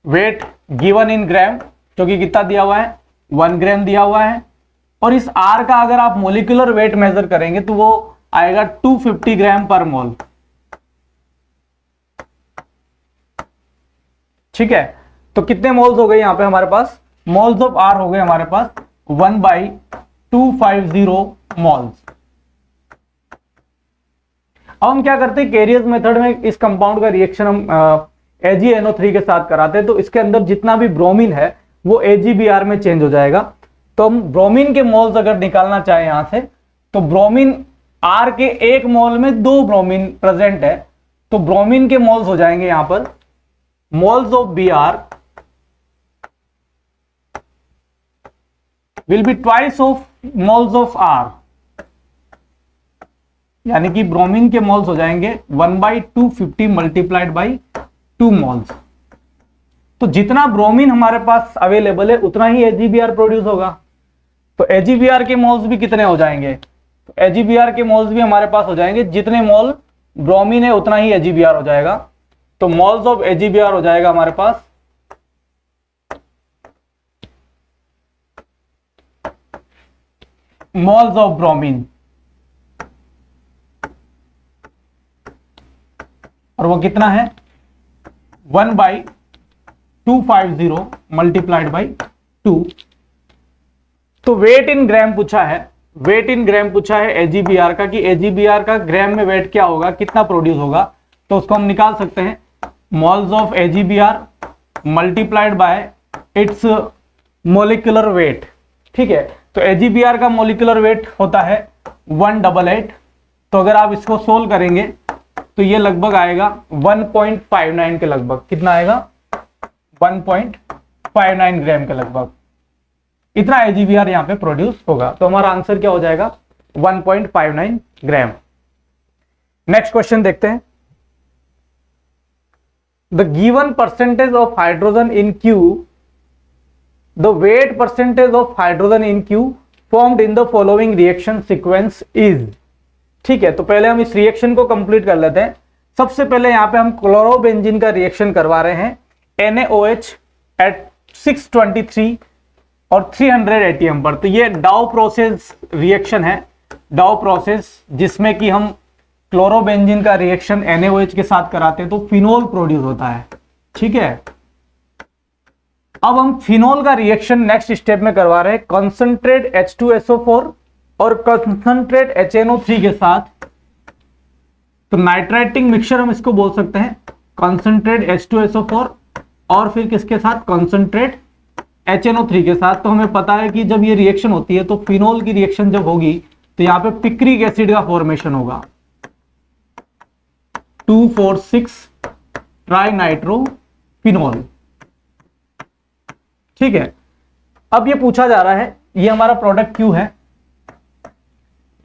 वेट गिवन इन ग्राम, जो कि कितना दिया हुआ है, 1 ग्राम दिया हुआ है। और इस R का अगर आप मोलिकुलर वेट मेजर करेंगे तो वो आएगा 250 ग्राम पर मोल। ठीक है, तो कितने मोल्स हो गए यहां पे हमारे पास, मोल्स ऑफ R हो गए हमारे पास 1/250 मोल्स। अब हम क्या करते हैं, कैरियर्स मेथड में इस कंपाउंड का रिएक्शन हम AgNO3 के साथ कराते हैं, तो इसके अंदर जितना भी ब्रोमीन है वो AgBr में चेंज हो जाएगा। तो हम ब्रोमीन के मोल्स अगर निकालना चाहें यहां से, तो ब्रोमीन R के 1 मोल में 2 ब्रोमीन प्रेजेंट है, तो ब्रोमीन के मोल्स हो जाएंगे यहां पर moles of Br will be twice of moles of R, यानी कि ब्रोमीन के मोल्स हो जाएंगे 1/250 मल्टीप्लाइड बाई 2 मोल्स। तो जितना ब्रोमीन हमारे पास अवेलेबल है उतना ही AgBr प्रोड्यूस होगा। तो AgBr के मोल्स भी कितने हो जाएंगे, तो AgBr के मोल्स भी हमारे पास हो जाएंगे, जितने मोल ब्रोमीन है उतना ही AgBr हो जाएगा। तो मोल्स ऑफ AgBr हो जाएगा हमारे पास मोल्स ऑफ ब्रोमीन, और वो कितना है 1/250 मल्टीप्लाइड बाई 2। तो वेट इन ग्राम पूछा है, वेट इन ग्राम पूछा है AgBr का, कि AgBr का ग्राम में वेट क्या होगा, कितना प्रोड्यूस होगा। तो उसको हम निकाल सकते हैं, moles of AgBr multiplied by it's molecular weight. ठीक है, तो AgBr का मोलिकुलर वेट होता है 188। तो अगर आप इसको सोल्व करेंगे तो ये लगभग आएगा 1.59 के लगभग, कितना आएगा 1.59 ग्राम के लगभग, इतना AgBr यहां पे प्रोड्यूस होगा। तो हमारा आंसर क्या हो जाएगा 1.59 ग्राम। नेक्स्ट क्वेश्चन देखते हैं। The given percentage of hydrogen in Q, the wait percentage of hydrogen in Q formed in the following reaction sequence is. ठीक है, तो पहले हम इस रिएक्शन को कंप्लीट कर लेते हैं। सबसे पहले यहां पे हम क्लोरोबेंजीन का रिएक्शन करवा रहे हैं NaOH एट 623 और 300 ATM पर। तो ये डाउ प्रोसेस रिएक्शन है, डाउ प्रोसेस, जिसमें कि हम क्लोरोबेंजीन का रिएक्शन NaOH के साथ कराते हैं तो फिनोल प्रोड्यूस होता है। ठीक है, अब हम फिनोल का रिएक्शन नेक्स्ट स्टेप में करवा रहे हैं कॉन्सेंट्रेट H2SO4 और कंसंट्रेट HNO3 के साथ। तो नाइट्राइटिंग मिक्सचर हम इसको बोल सकते हैं, कंसंट्रेट H2SO4 और फिर किसके साथ, कंसंट्रेट HNO3 के साथ। तो हमें पता है कि जब ये रिएक्शन होती है तो फिनोल की रिएक्शन जब होगी तो यहां पे पिक्रिक एसिड का फॉर्मेशन होगा, 2,4,6 ट्राइनाइट्रोफिनोल। ठीक है, अब ये पूछा जा रहा है, ये हमारा प्रोडक्ट Q है,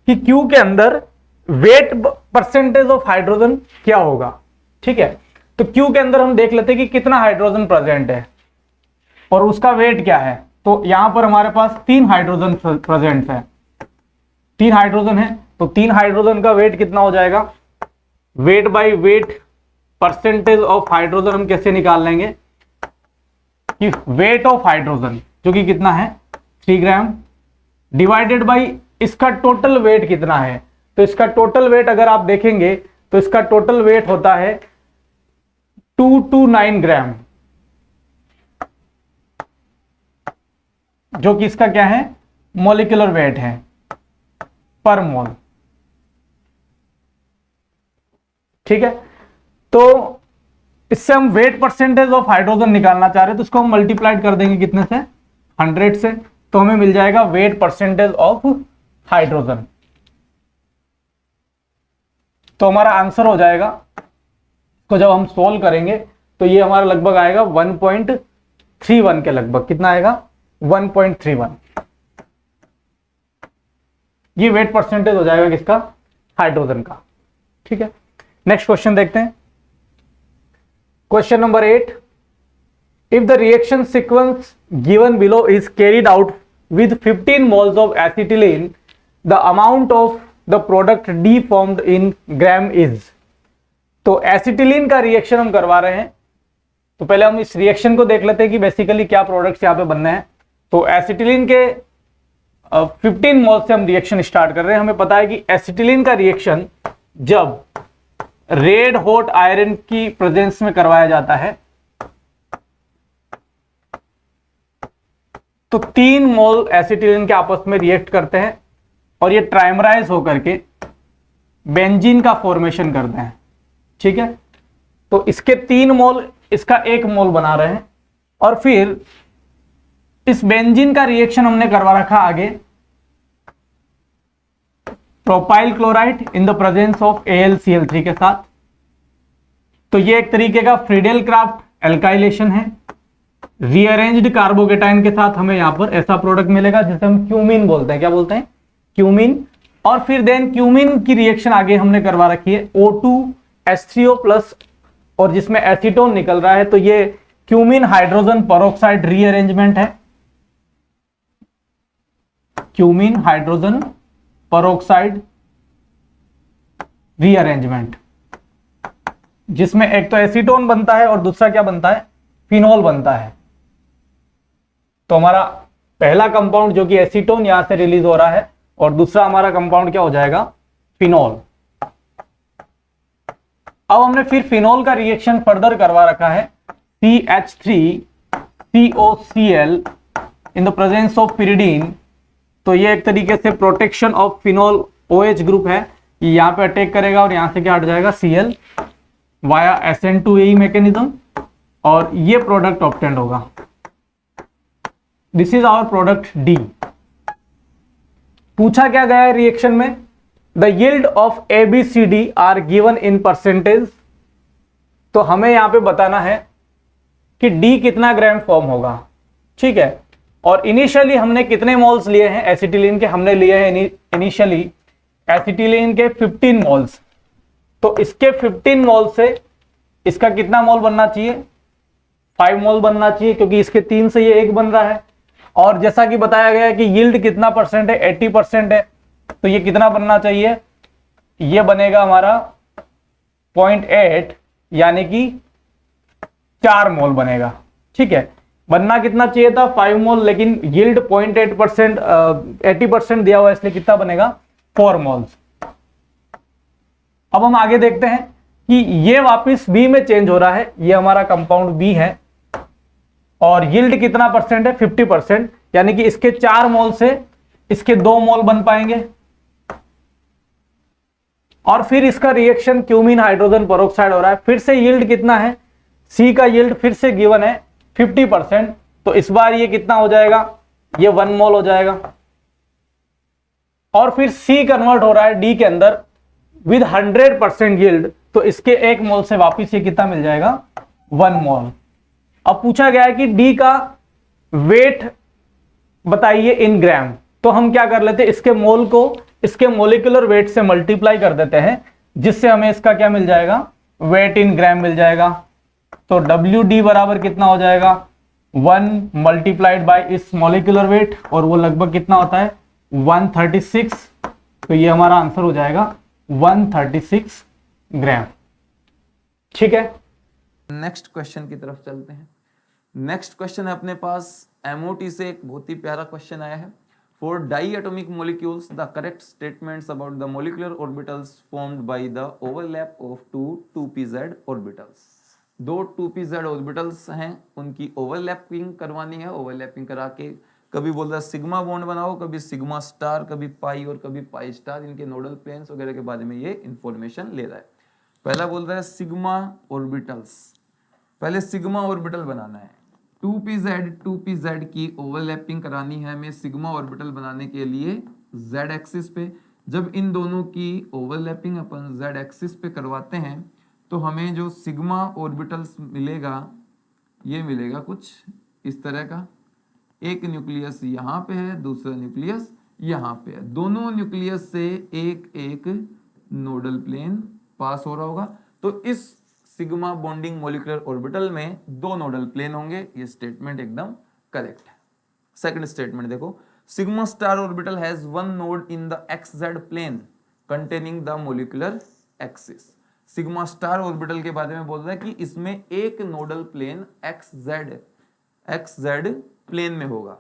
कि Q के अंदर वेट परसेंटेज ऑफ हाइड्रोजन क्या होगा। ठीक है, तो Q के अंदर हम देख लेते हैं कि कितना हाइड्रोजन प्रेजेंट है और उसका वेट क्या है। तो यहां पर हमारे पास 3 हाइड्रोजन प्रेजेंट है, 3 हाइड्रोजन है, तो 3 हाइड्रोजन का वेट कितना हो जाएगा, weight by weight percentage of hydrogen हम कैसे निकाल लेंगे कि वेट ऑफ हाइड्रोजन जो कि कितना है 3 ग्राम डिवाइडेड बाय इसका टोटल वेट कितना है। तो इसका टोटल वेट अगर आप देखेंगे तो इसका टोटल वेट होता है 229 ग्राम, जो कि इसका क्या है मॉलिक्यूलर वेट है पर मोल। ठीक है, तो इससे हम वेट परसेंटेज ऑफ हाइड्रोजन निकालना चाह रहे हैं, तो इसको हम मल्टीप्लाइड कर देंगे कितने से 100 से, तो हमें मिल जाएगा वेट परसेंटेज ऑफ हाइड्रोजन। तो हमारा आंसर हो जाएगा, तो जब हम सोल्व करेंगे तो ये हमारा लगभग आएगा 1.31 के लगभग, कितना आएगा 1.31। ये वेट परसेंटेज हो जाएगा किसका, हाइड्रोजन का। ठीक है, नेक्स्ट क्वेश्चन देखते हैं। Question number 8, if the reaction sequence given below is carried out with 15 moles of acetylene, the amount of the product D formed in gram is। तो एसिटिलीन का रिएक्शन हम करवा रहे हैं, तो पहले हम इस रिएक्शन को देख लेते हैं कि बेसिकली क्या प्रोडक्ट्स यहाँ पे बनने हैं। तो एसिटिलीन के 15 मोल से हम रिएक्शन स्टार्ट कर रहे हैं। हमें पता है कि एसिटिलीन का रिएक्शन जब रेड हॉट आयरन की प्रेजेंस में करवाया जाता है तो 3 मोल एसिटिलीन के आपस में रिएक्ट करते हैं और ये ट्राइमराइज होकर के बेंजीन का फॉर्मेशन करते हैं। ठीक है, तो इसके 3 मोल इसका 1 मोल बना रहे हैं और फिर इस बेंजीन का रिएक्शन हमने करवा रखा आगे propyl chloride in the presence of AlCl3 के साथ। तो ये एक तरीके का फ्रीडेल क्राफ्ट एल्काइलेशन है। रीअरेंज्ड कार्बोकेटाइन के साथ हमें यहां पर ऐसा प्रोडक्ट मिलेगा जिसे हम क्यूमीन बोलते हैं। क्या बोलते हैं, क्यूमीन। और फिर देन क्यूमीन की रिएक्शन आगे हमने करवा रखी है O2H3O प्लस, और जिसमें एसीटोन निकल रहा है, तो ये क्यूमीन हाइड्रोजन पेरोक्साइड रीअरेंजमेंट है। क्यूमीन हाइड्रोजन पेरोक्साइड रीअरेंजमेंट, जिसमें एक तो एसीटोन बनता है और दूसरा क्या बनता है, फिनोल बनता है। तो हमारा पहला कंपाउंड जो कि एसीटोन यहां से रिलीज हो रहा है और दूसरा हमारा कंपाउंड क्या हो जाएगा, फिनोल। अब हमने फिर फिनोल का रिएक्शन फर्दर करवा रखा है CH3COCl in the presence of pyridine। तो ये एक तरीके से protection of phenol OH group है, ये यहां पे अटैक करेगा और यहां से क्या हट जाएगा Cl वाया SN2A मैकेनिज्म, और ये प्रोडक्ट ऑब्टेंड होगा। This is our product D। पूछा क्या गया है रिएक्शन में, the yield of ABCD are given in percentage. तो हमें यहां पे बताना है कि D कितना ग्राम फॉर्म होगा। ठीक है, और इनिशियली हमने कितने मोल्स लिए हैं एसिटिलीन के, हमने लिए हैं इनिशियली एसिटिलीन के 15 मोल्स। तो इसके 15 मोल से इसका कितना मोल बनना चाहिए, 5 मोल बनना चाहिए, क्योंकि इसके 3 से ये 1 बन रहा है। और जैसा कि बताया गया है कि यील्ड कितना परसेंट है, 80% है, तो ये कितना बनना चाहिए, ये बनेगा हमारा 0.8, यानी कि 4 मोल बनेगा। ठीक है, बनना कितना चाहिए था 5 मोल, लेकिन यील्ड 0.8%, 80% दिया हुआ है, इसलिए कितना बनेगा 4 मोल्स। अब हम आगे देखते हैं कि ये वापस बी में चेंज हो रहा है, ये हमारा कंपाउंड बी है और यील्ड कितना परसेंट है, 50%, यानी कि इसके 4 मोल से इसके 2 मोल बन पाएंगे। और फिर इसका रिएक्शन क्यूमीन हाइड्रोजन पेरोक्साइड हो रहा है, फिर से यील्ड कितना है, सी का यील्ड फिर से गिवन है 50%, तो इस बार ये कितना हो जाएगा, ये 1 मोल हो जाएगा। और फिर सी कन्वर्ट हो रहा है डी के अंदर विद 100% यील्ड, तो इसके 1 मोल से वापिस ये कितना मिल जाएगा, 1 मोल। अब पूछा गया है कि डी का वेट बताइए इन ग्राम, तो हम क्या कर लेते हैं, इसके मोल को इसके मोलिकुलर वेट से मल्टीप्लाई कर देते हैं, जिससे हमें इसका क्या मिल जाएगा, वेट इन ग्राम मिल जाएगा। तो WD बराबर कितना हो जाएगा, 1 मल्टीप्लाइड बाय इस मोलिकुलर वेट, और वो लगभग कितना होता है 136 तो ये हमारा आंसर हो जाएगा 136 ग्राम। ठीक है, नेक्स्ट क्वेश्चन की तरफ चलते हैं। नेक्स्ट क्वेश्चन है अपने पास MOT से एक बहुत ही प्यारा क्वेश्चन आया है। For diatomic molecules the correct statements about the molecular orbitals formed by the overlap of two 2pz orbitals. दो 2pz ऑर्बिटल्स हैं, उनकी ओवरलैपिंग करवानी है। ओवरलैपिंग करा के कभी बोल रहा है सिग्मा बॉन्ड बनाओ, कभी सिग्मा स्टार, कभी पाई और कभी पाई स्टार। इनके नोडल प्लेन्स वगैरह के बारे में ये इंफॉर्मेशन ले रहा है। पहला बोल रहा है सिग्मा ऑर्बिटल्स। पहले सिग्मा ऑर्बिटल बनाना है। 2pz की ओवरलैपिंग करानी है हमें सिग्मा ऑर्बिटल बनाने के लिए z एक्सिस पे। जब इन दोनों की ओवरलैपिंग अपन z एक्सिस पे करवाते हैं तो हमें जो सिग्मा ऑर्बिटल्स मिलेगा, ये मिलेगा कुछ इस तरह का। एक न्यूक्लियस यहाँ पे है, दूसरा न्यूक्लियस यहाँ पे है। दोनों न्यूक्लियस से एक एक नोडल प्लेन पास हो रहा होगा। तो इस सिग्मा बॉन्डिंग मॉलिक्यूलर ऑर्बिटल में दो नोडल प्लेन होंगे। ये स्टेटमेंट एकदम करेक्ट है। सेकंड स्टेटमेंट देखो, sigma star orbital has one node in the XZ plane containing the molecular axis. Sigma star orbital के बारे में बोल रहा है कि इसमें एक नोडल प्लेन XZ प्लेन में होगा।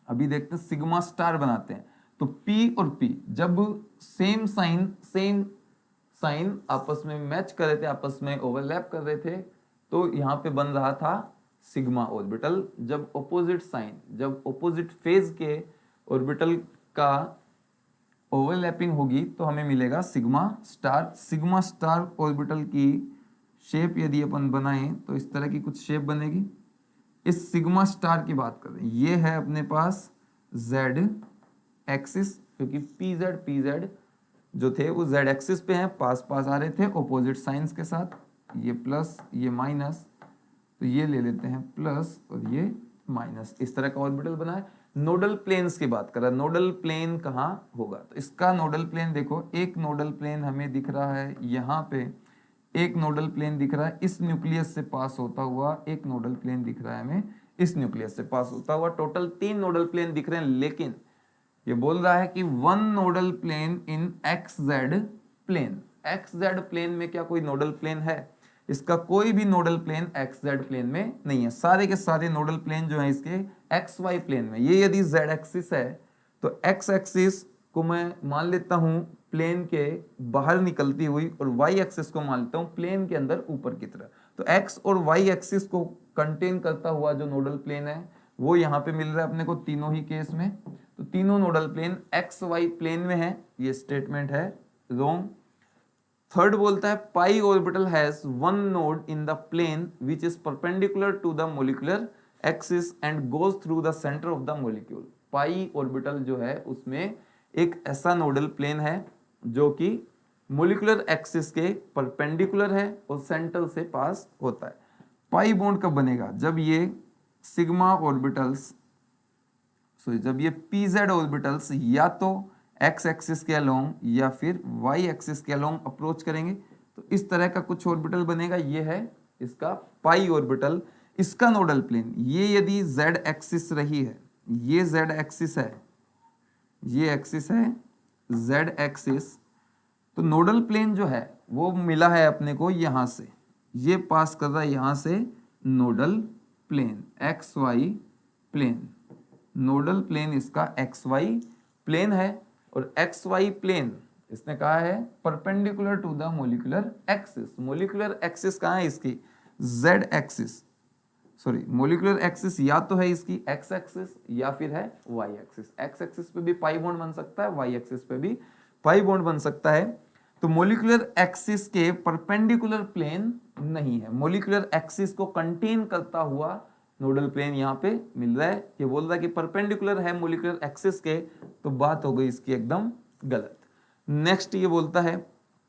अभी देखते हैं सिग्मा स्टार बनाते हैं तो P और P जब सेम साइन आपस में मैच कर रहे थे, आपस में ओवरलैप कर रहे थे, तो यहाँ पे बन रहा था सिग्मा ऑर्बिटल। जब ऑपोजिट साइन, जब ऑपोजिट फेज के ऑर्बिटल का ओवरलैपिंग होगी तो हमें मिलेगा sigma star. Sigma star orbital की शेप यदि अपन बनाएं तो इस तरह की कुछ शेप बनेगी। इस सिग्मा स्टार की बात करें, ये है अपने पास z एक्सिस, क्योंकि pz जो थे वो z एक्सिस पे हैं, पास पास आ रहे थे ऑपोजिट साइंस के साथ। ये प्लस ये माइनस, तो ये ले लेते हैं प्लस और ये माइनस। इस तरह का ऑर्बिटल बना है। नोडल प्लेन्स की बात कर रहा है, नोडल प्लेन कहाँ होगा, तो इसका नोडल प्लेन देखो, एक नोडल प्लेन हमें दिख रहा है यहाँ पे, एक नोडल प्लेन दिख रहा है इस न्यूक्लियस से पास होता हुआ, एक नोडल प्लेन दिख रहा है हमें इस न्यूक्लियस से पास होता हुआ। टोटल 3 नोडल प्लेन दिख रहे हैं, लेकिन ये बोल रहा है कि वन नोडल प्लेन इन XZ प्लेन। XZ प्लेन में क्या कोई नोडल प्लेन है? इसका कोई भी नोडल प्लेन XZ प्लेन में नहीं है। सारे के सारे नोडल प्लेन जो है इसके XY प्लेन में। ये यदि Z एक्सिस है तो X एक्सिस को मैं मान लेता हूं प्लेन के बाहर निकलती हुई और Y एक्सिस को मान लेता हूं प्लेन के अंदर ऊपर की तरफ। तो X और Y एक्सिस को कंटेन करता हुआ जो नोडल प्लेन है वो यहाँ पे मिल रहा है अपने को तीनों ही केस में। तो तीनों नोडल प्लेन XY प्लेन में है। ये स्टेटमेंट है रॉन्ग। थर्ड बोलता है pi orbital has one node in the plane which is perpendicular to the molecular axis and goes through the centre of the molecule. Pi orbital जो है उसमें एक ऐसा नोडल प्लेन है जो कि मॉलिक्यूलर एक्सिस के परपेंडिकुलर है और सेंटर से पास होता है। पाई बॉन्ड कब बनेगा? जब ये सिग्मा ऑर्बिटल्स जब ये pz ऑर्बिटल्स या तो x एक्सिस के अलोंग या फिर y एक्सिस के अलोंग अप्रोच करेंगे तो इस तरह का कुछ ऑर्बिटल बनेगा। ये है इसका पाई ऑर्बिटल। इसका नोडल प्लेन ये यदि z एक्सिस रही है, ये z एक्सिस है, ये एक्सिस है z एक्सिस, तो नोडल प्लेन जो है वो मिला है अपने को यहां से, ये पास कर रहा है यहां से nodal plane XY plane. Nodal plane इसका XY प्लेन है और XY प्लेन इसने कहा है perpendicular to the molecular axis. Molecular axis कहाँ है इसकी? Z axis, sorry molecular axis या तो है इसकी X एक्सिस या फिर है Y एक्सिस। X एक्सिस पे भी पाई बॉन्ड बन सकता है, Y एक्सिस पे भी पाई बॉन्ड बन सकता है। तो मॉलिक्यूलर एक्सिस के परपेंडिकुलर प्लेन नहीं है, मॉलिक्यूलर एक्सिस को कंटेन करता हुआ नोडल प्लेन यहाँ पे मिल रहा है। ये बोल रहा है कि परपेंडिकुलर है मॉलिक्यूलर एक्सिस के, तो बात हो गई इसकी एकदम गलत। नेक्स्ट ये बोलता है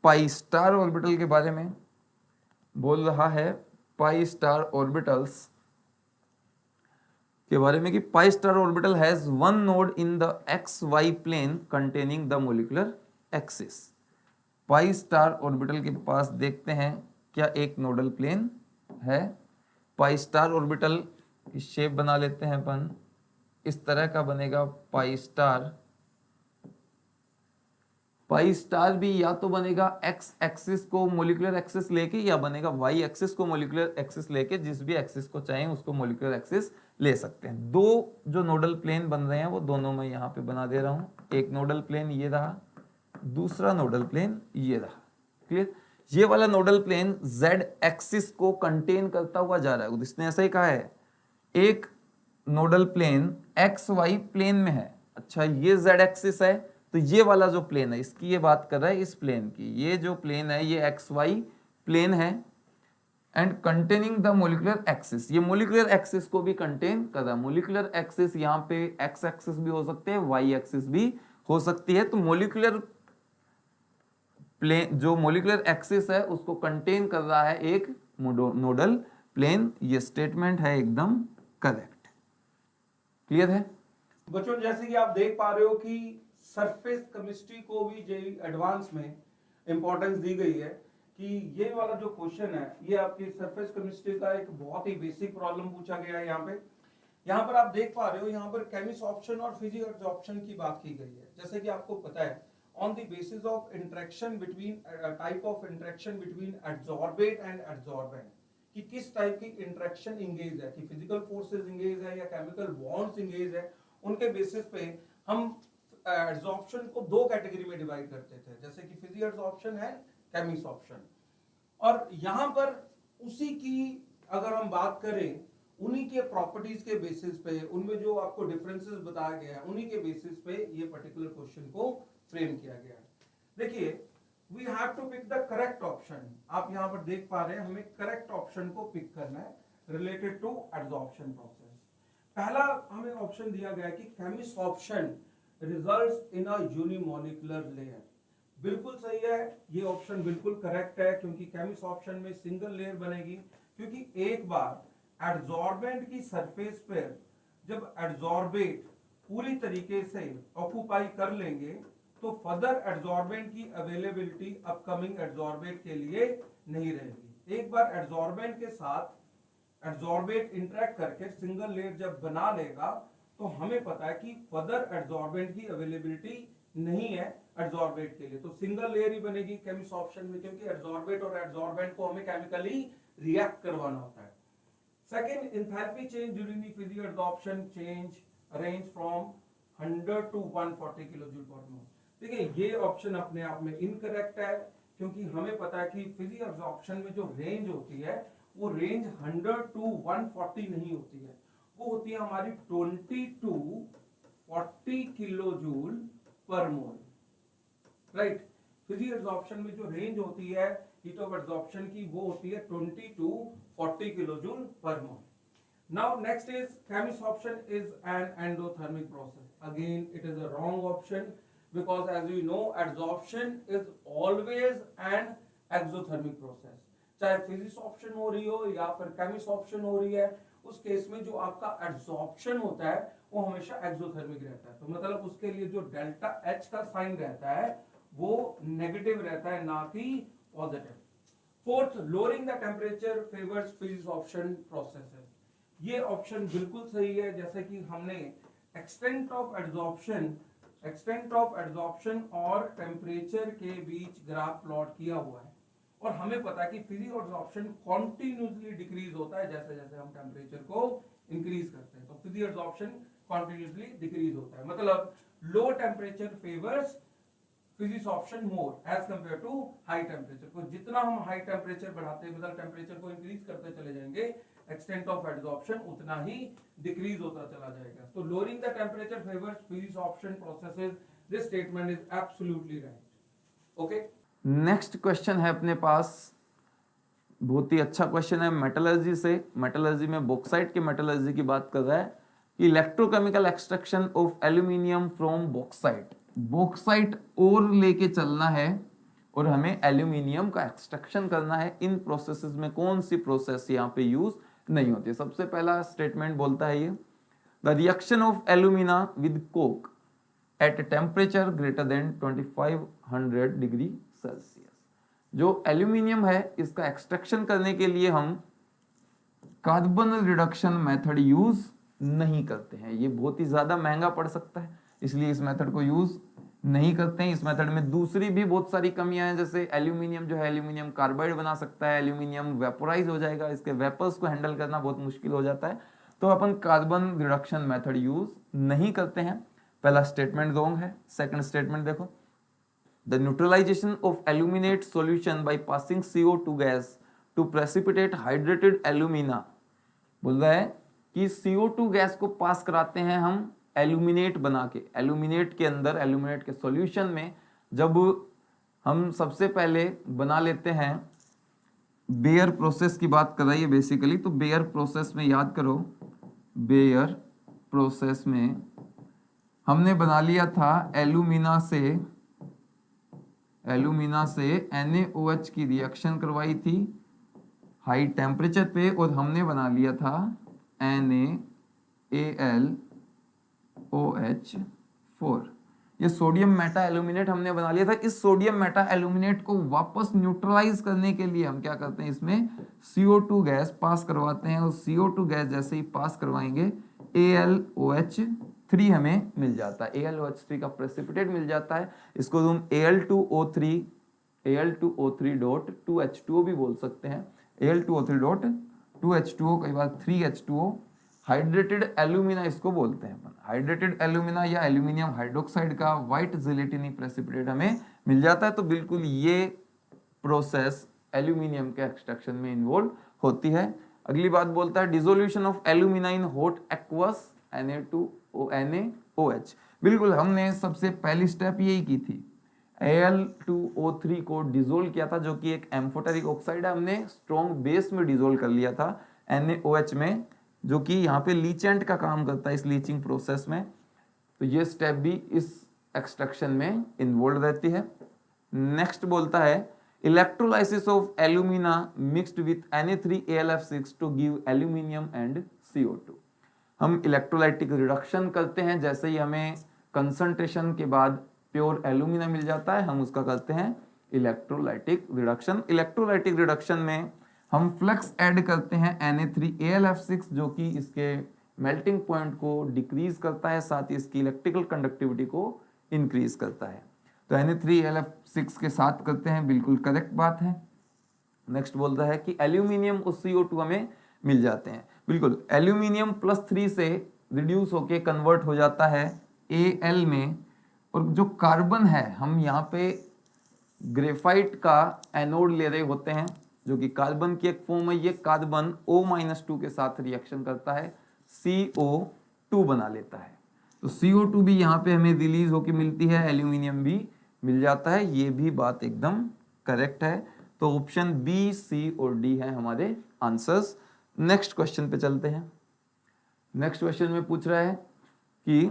पाई स्टार ऑर्बिटल के बारे में, बोल रहा है पाई स्टार ऑर्बिटल्स के बारे में कि pi star orbital has one node in the XY plane containing the molecular axis. Pi star orbital के पास देखते हैं क्या एक नोडल प्लेन है। पाई स्टार ऑर्बिटल की शेप बना लेते हैं अपन, इस तरह का बनेगा पाई स्टार। पाई स्टार भी या तो बनेगा एक्स एक्सिस को मोलिकुलर एक्सिस लेके या बनेगा वाई एक्सिस को मोलिकुलर एक्सिस लेके, जिस भी एक्सिस को चाहें उसको मोलिकुलर एक्सिस ले सकते हैं। दो जो नोडल प्लेन बन रहे हैं वो दोनों मैं यहाँ पे बना दे रहा हूँ। एक नोडल प्लेन ये रहा, दूसरा नोडल प्लेन ये रहा। क्लियर? ये वाला नोडल प्लेन z एक्सिस को कंटेन करता हुआ जा रहा है। इसने ऐसा ही कहा है, एक nodal plane X Y plane में है। अच्छा, ये z एक्सिस है, तो ये वाला जो प्लेन है इसकी ये बात कर रहा है, इस प्लेन की। ये जो प्लेन है ये एक्स वाई प्लेन है and containing the molecular axis. ये मोलिकुलर एक्सिस को भी कंटेन कर रहा है। मोलिकुलर एक्सिस यहाँ पे एक्स एक्सिस भी हो सकते हैं, वाई एक्सिस भी हो सकती है। तो मोलिकुलर प्लेन, जो मोलिकुलर एक्सिस है उसको कंटेन कर रहा है एक नोडल प्लेन। ये स्टेटमेंट है एकदम करेक्ट। क्लियर है बच्चों? जैसे कि आप देख पा रहे हो कि सरफेस केमिस्ट्री को भी जेईई एडवांस में इंपॉर्टेंस दी गई है कि ये वाला जो क्वेश्चन है ये आपकी सरफेस केमिस्ट्री का एक बहुत ही बेसिक प्रॉब्लम पूछा गया है। यहाँ पर आप देख पा रहे हो, यहाँ पर केमिसॉर्प्शन और फिजियोएडसॉर्प्शन की बात की गई है। जैसे कि आपको पता है, on the basis of interaction between type of interaction between adsorbate and adsorbent, कि किस टाइप की इंटरेक्शन इंगेज है, कि फिजिकल फोर्सेस इंगेज है या केमिकल बॉन्ड्स इंगेज है, उनके बेसिस पे हम एड्सॉर्प्शन को दो कैटेगरी में डिवाइड करते थे, जैसे कि फिजियोएडसॉर्प्शन है, केमिसॉर्प्शन। और यहाँ पर उसी की अगर हम बात करें, उन्हीं के प्रॉपर्टीज के बेसिस पे, उनमें जो आपको डिफरेंसेस बताया गया है, उन्हीं के बेसिस पे ये पर्टिकुलर क्वेश्चन को फ्रेम किया गया है। देखिए, we have to pick the correct option. आप यहाँ पर देख पा रहे हैं, हमें करेक्ट ऑप्शन को पिक करना है रिलेटेड टू एड्सॉर्प्शन प्रोसेस। पहला हमें ऑप्शन दिया गया है कि chemisorption results in a unimolecular layer. बिल्कुल सही है, ये ऑप्शन बिल्कुल करेक्ट है, क्योंकि केमिसॉर्प्शन में सिंगल लेयर बनेगी। क्योंकि एक बार एड्सॉर्बेंट की सरफेस पर जब एड्सॉर्बेट पूरी तरीके से ऑक्यूपाई कर लेंगे तो फर्दर एड्सॉर्बेंट की अवेलेबिलिटी अपकमिंग एड्सॉर्बेंट के लिए नहीं रहेगी। एक बार एड्सॉर्बेंट के साथ एड्सॉर्बेंट इंटरेक्ट करके सिंगल लेयर जब बना लेगा तो हमें पता है कि फर्दर एड्सॉर्बेंट की अवेलेबिलिटी नहीं है एड्सॉर्बेंट के लिए, तो सिंगल लेयर ही बनेगी केमिसॉर्प्शन में, क्योंकि एड्सॉर्बेट और एड्सॉर्बेंट को हमें केमिकली रिएक्ट करवाना होता है। Second, enthalpy change during the physisorption change range from 100 to 140 kilojoule per mole. देखिए, ये ऑप्शन अपने आप में इनकरेक्ट है, क्योंकि हमें पता है कि फिजियोएडसॉर्प्शन में जो रेंज होती है वो रेंज 100 to 140 नहीं होती है, वो होती है हमारी 20 to 40 kilojoule per mole. Right? फिजियोएडसॉर्प्शन में जो रेंज होती है हीट ऑफ एडसॉर्प्शन की वो होती है 20 to 40 kilojoule per mole. Now next is chemissorption is an endothermic process. Again, it is a wrong option because as we know, adsorption is always an exothermic process. चाहे फिजिसॉर्प्शन हो रही हो या फिर केमिसॉर्प्शन हो रही है, उस केस में जो आपका एड्सॉर्प्शन होता है वो हमेशा एक्सोथर्मिक रहता है। तो मतलब उसके लिए जो डेल्टा H का साइन रहता है वो नेगेटिव रहता है, ना कि positive. Fourth, lowering the temperature favours physisorption processes. ये ऑप्शन बिल्कुल सही है। जैसे कि हमने एक्सटेंट ऑफ एड्सॉर्प्शन और टेम्परेचर के बीच ग्राफ प्लॉट किया हुआ है, और हमें पता है कि फिजियोएडसॉर्प्शन कॉन्टिन्यूसली डिक्रीज होता है जैसे जैसे हम टेम्परेचर को इंक्रीज करते हैं। तो फिजियोएडसॉर्प्शन कॉन्टिन्यूसली डिक्रीज होता है, मतलब low temperature favours physisorption more as compare to high temperature. को जितना हम हाई टेम्परेचर बढ़ाते हैं, मतलब टेम्परेचर को इंक्रीज करते चले जाएंगे, एक्सटेंट ऑफ एड्सॉर्प्शन उतना ही डिक्रीज होता चला जाएगा। तो lowering the temperature favours physisorption processes. This statement is absolutely right. Okay, next question है अपने पास, बहुत ही अच्छा क्वेश्चन है मेटलर्जी से। मेटलर्जी में बॉक्साइट के मेटलर्जी की बात कर रहा है कि electrochemical extraction of aluminium from bauxite. Bauxite और लेके चलना है और हमें एल्यूमिनियम का एक्सट्रैक्शन करना है। इन प्रोसेसेस में कौन सी प्रोसेस यहाँ पे यूज नहीं होती। सबसे पहला स्टेटमेंट बोलता है ये, the reaction of alumina with Coke at temperature greater than 2500 degree Celsius. जो एल्यूमिनियम है इसका एक्सट्रैक्शन करने के लिए हम कार्बन रिडक्शन मेथड यूज नहीं करते हैं, ये बहुत ही ज्यादा महंगा पड़ सकता है, इसलिए इस मेथड को यूज नहीं करते हैं इस मेथड में। दूसरी भी बहुत सारी कमियां हैं, जैसे एल्यूमिनियम जो है एल्यूमिनियम कार्बाइड बना सकता है, एल्यूमिनियम वेपोराइज हो जाएगा, इसके वेपर्स को हैंडल करना बहुत मुश्किल हो जाता है, तो अपन कार्बन रिडक्शन मेथड यूज नहीं करते हैं। पहला स्टेटमेंट रॉन्ग है। सेकंड स्टेटमेंट देखो, the neutralisation of aluminate solution by passing CO2 gas to precipitate hydrated alumina, बोल रहा है कि CO2 गैस को पास कराते हैं हम एल्यूमिनेट बना के, एल्यूमिनेट के अंदर, एल्यूमिनेट के सॉल्यूशन में जब हम सबसे पहले बना लेते हैं, बेयर प्रोसेस की बात कर रही है बेसिकली, तो बेयर प्रोसेस में याद करो, बेयर प्रोसेस में हमने बना लिया था एल्यूमिना से NaOH की रिएक्शन करवाई थी हाई टेम्परेचर पे, और हमने बना लिया था NaAlOH4। ये सोडियम मेटा एल्यूमिनेट हमने बना लिया था। इस सोडियम मेटा एल्यूमिनेट को वापस न्यूट्रलाइज करने के लिए हम क्या करते हैं, इसमें CO2 गैस पास करवाते हैं, और CO2 गैस जैसे ही पास करवाएंगे AlOH3 हमें मिल जाता है, AlOH3 का प्रेसिपिटेट मिल जाता है। इसको तुम Al2O3.2H2O भी बोल सकते हैं, Al2O3.2H2O, कई बार 3H2O, हाइड्रेटेड एल्यूमिना इसको बोलते हैं अपन। हाइड्रेटेड एल्यूमिना या एल्यूमिनियम हाइड्रोक्साइड का व्हाइट जिलेटिनी प्रेसिपिटेट हमें मिल जाता है। तो बिल्कुल ये प्रोसेस एल्यूमिनियम के एक्सट्रैक्शन में इन्वॉल्व होती है। अगली बात बोलता है dissolution of alumina in hot aqueous NaOH। बिल्कुल हमने सबसे पहली स्टेप यही की थी, Al2O3 को डिसोल्व किया था, जो कि एक एम्फोटेरिक ऑक्साइड है, हमने स्ट्रॉन्ग बेस में डिसोल्व कर लिया था NaOH में, जो कि यहाँ पे लीचेंट का काम करता है इस लीचिंग प्रोसेस में। तो ये स्टेप भी इस एक्सट्रैक्शन में इन्वॉल्व रहती है। नेक्स्ट बोलता है electrolysis of alumina mixed with Na3AlF6 to give aluminium and CO2। हम इलेक्ट्रोलाइटिक रिडक्शन करते हैं, जैसे ही हमें कंसंट्रेशन के बाद प्योर एल्यूमिना मिल जाता है, हम उसका करते हैं इलेक्ट्रोलाइटिक रिडक्शन। इलेक्ट्रोलाइटिक रिडक्शन में हम फ्लक्स ऐड करते हैं Na3AlF6, जो कि इसके मेल्टिंग पॉइंट को डिक्रीज करता है, साथ ही इसकी इलेक्ट्रिकल कंडक्टिविटी को इंक्रीज करता है। तो Na3AlF6 के साथ करते हैं, बिल्कुल करेक्ट बात है। नेक्स्ट बोलता है कि एल्यूमिनियम और CO2 हमें मिल जाते हैं, बिल्कुल एल्यूमिनियम +3 से रिड्यूस होके कन्वर्ट हो जाता है Al में, और जो कार्बन है हम यहाँ पे ग्रेफाइट का एनोड ले रहे होते हैं, जो कि कार्बन की एक फॉर्म है। ये कार्बन O-2 के साथ रिएक्शन करता है, CO2 बना लेता है। तो CO2 भी यहाँ पे हमें रिलीज होके मिलती है, एल्यूमिनियम भी मिल जाता है। ये भी बात एकदम करेक्ट है। तो ऑप्शन बी, सी और डी है हमारे आंसर्स। नेक्स्ट क्वेश्चन पे चलते हैं। नेक्स्ट क्वेश्चन में पूछ रहा है कि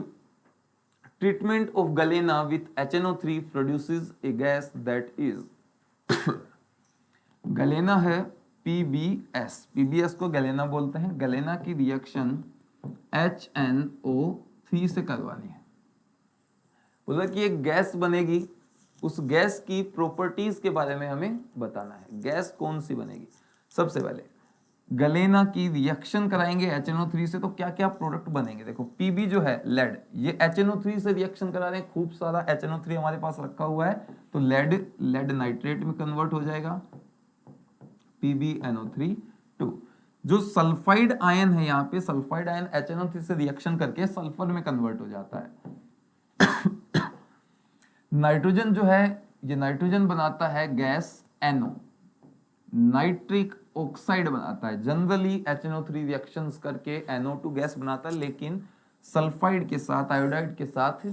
treatment of गलेना with HNO3 produces A gas that is गलेना है PBS को गलेना बोलते हैं। गलेना की रिएक्शन HNO3 से करवानी है। बोला कि एक गैस बनेगी, उस गैस की प्रॉपर्टीज के बारे में हमें बताना है। गैस कौन सी बनेगी? सबसे पहले गलेना की रिएक्शन कराएंगे HNO3 से, तो क्या क्या प्रोडक्ट बनेंगे। देखो PB जो है लेड, ये HNO3 से रिएक्शन करा रहे हैं, खूब सारा HNO3 हमारे पास रखा हुआ है, तो लेड नाइट्रेट में कन्वर्ट हो जाएगा PbNO3 जो सल्फाइड आयन है, यहाँ पे सल्फाइड आयन HNO3 से रिएक्शन करके सल्फर में कन्वर्ट हो जाता है। नाइट्रोजन जो है, ये नाइट्रोजन बनाता है गैस NO, नाइट्रिक ऑक्साइड बनाता है। जनरली HNO3 रिएक्शंस करके NO2 गैस बनाता है, लेकिन सल्फाइड के साथ, आयोडाइड के साथ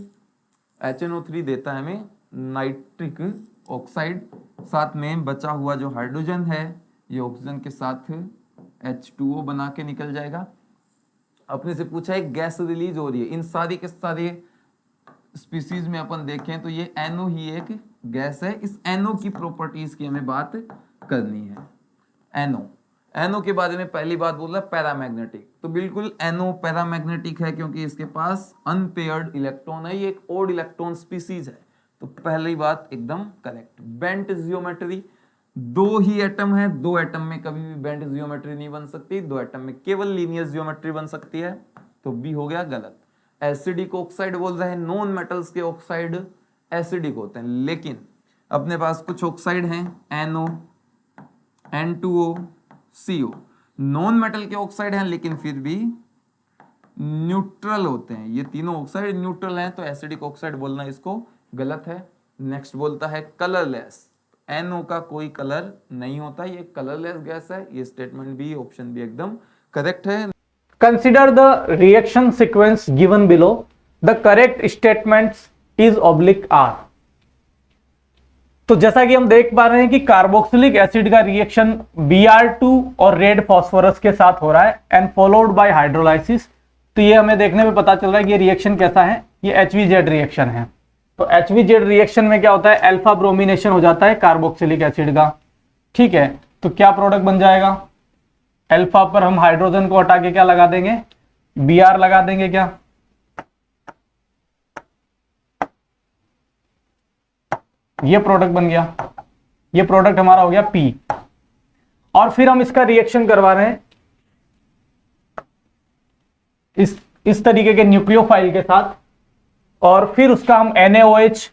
HNO3 देता है हमें नाइट्रिक ऑक्साइड। साथ में बचा हुआ जो हाइड्रोजन है, ये ऑक्सीजन के साथ H2O बना के निकल जाएगा। अपने से पूछा है गैस रिलीज हो रही है, इन सारी के सारे स्पीसीज में अपन देखें तो ये NO ही एक गैस है। इस NO की प्रॉपर्टीज की हमें बात करनी है। NO के बारे में पहली बात बोल रहा है पैरामैग्नेटिक, तो बिल्कुल NO पैरामैग्नेटिक है, क्योंकि इसके पास अनपेयर्ड इलेक्ट्रॉन है, ये एक ओड इलेक्ट्रॉन स्पीसीज है। तो पहली बात एकदम करेक्ट। बेंट जियोमेट्री, दो ही एटम है, दो एटम में कभी भी बेंट जियोमेट्री नहीं बन सकती, दो एटम में केवल लीनियर जियोमेट्री बन सकती है, तो बी हो गया गलत। एसिडिक ऑक्साइड बोल रहे हैं, नॉन मेटल्स के ऑक्साइड एसिडिक होते हैं, लेकिन अपने पास कुछ ऑक्साइड हैं NO, N2O, CO, non metal के ऑक्साइड हैं लेकिन फिर भी न्यूट्रल होते हैं। ये तीनों ऑक्साइड न्यूट्रल हैं, तो एसिडिक ऑक्साइड बोलना इसको गलत है। नेक्स्ट बोलता है कलरलेस, NO का कोई कलर नहीं होता, ये कलरलेस गैस है। ये स्टेटमेंट भी, ऑप्शन भी एकदम करेक्ट है। Consider the reaction sequence given below, the correct statements is oblique are. तो जैसा कि हम देख पा रहे हैं कि कार्बोक्सिलिक एसिड का रिएक्शन Br2 और रेड फास्फोरस के साथ हो रहा है एंड फॉलोड बाय हाइड्रोलाइसिस। तो ये हमें देखने में पता चल रहा है कि ये रिएक्शन कैसा है, ये HVZ रिएक्शन है। तो HVZ रिएक्शन में क्या होता है, अल्फा ब्रोमिनेशन हो जाता है कार्बोक्सिलिक एसिड का। ठीक है, तो क्या प्रोडक्ट बन जाएगा, अल्फा पर हम हाइड्रोजन को हटा के क्या लगा देंगे, Br लगा देंगे क्या, ये प्रोडक्ट बन गया, ये प्रोडक्ट हमारा हो गया P। और फिर हम इसका रिएक्शन करवा रहे हैं इस तरीके के न्यूक्लियोफाइल के साथ, और फिर उसका हम NaOH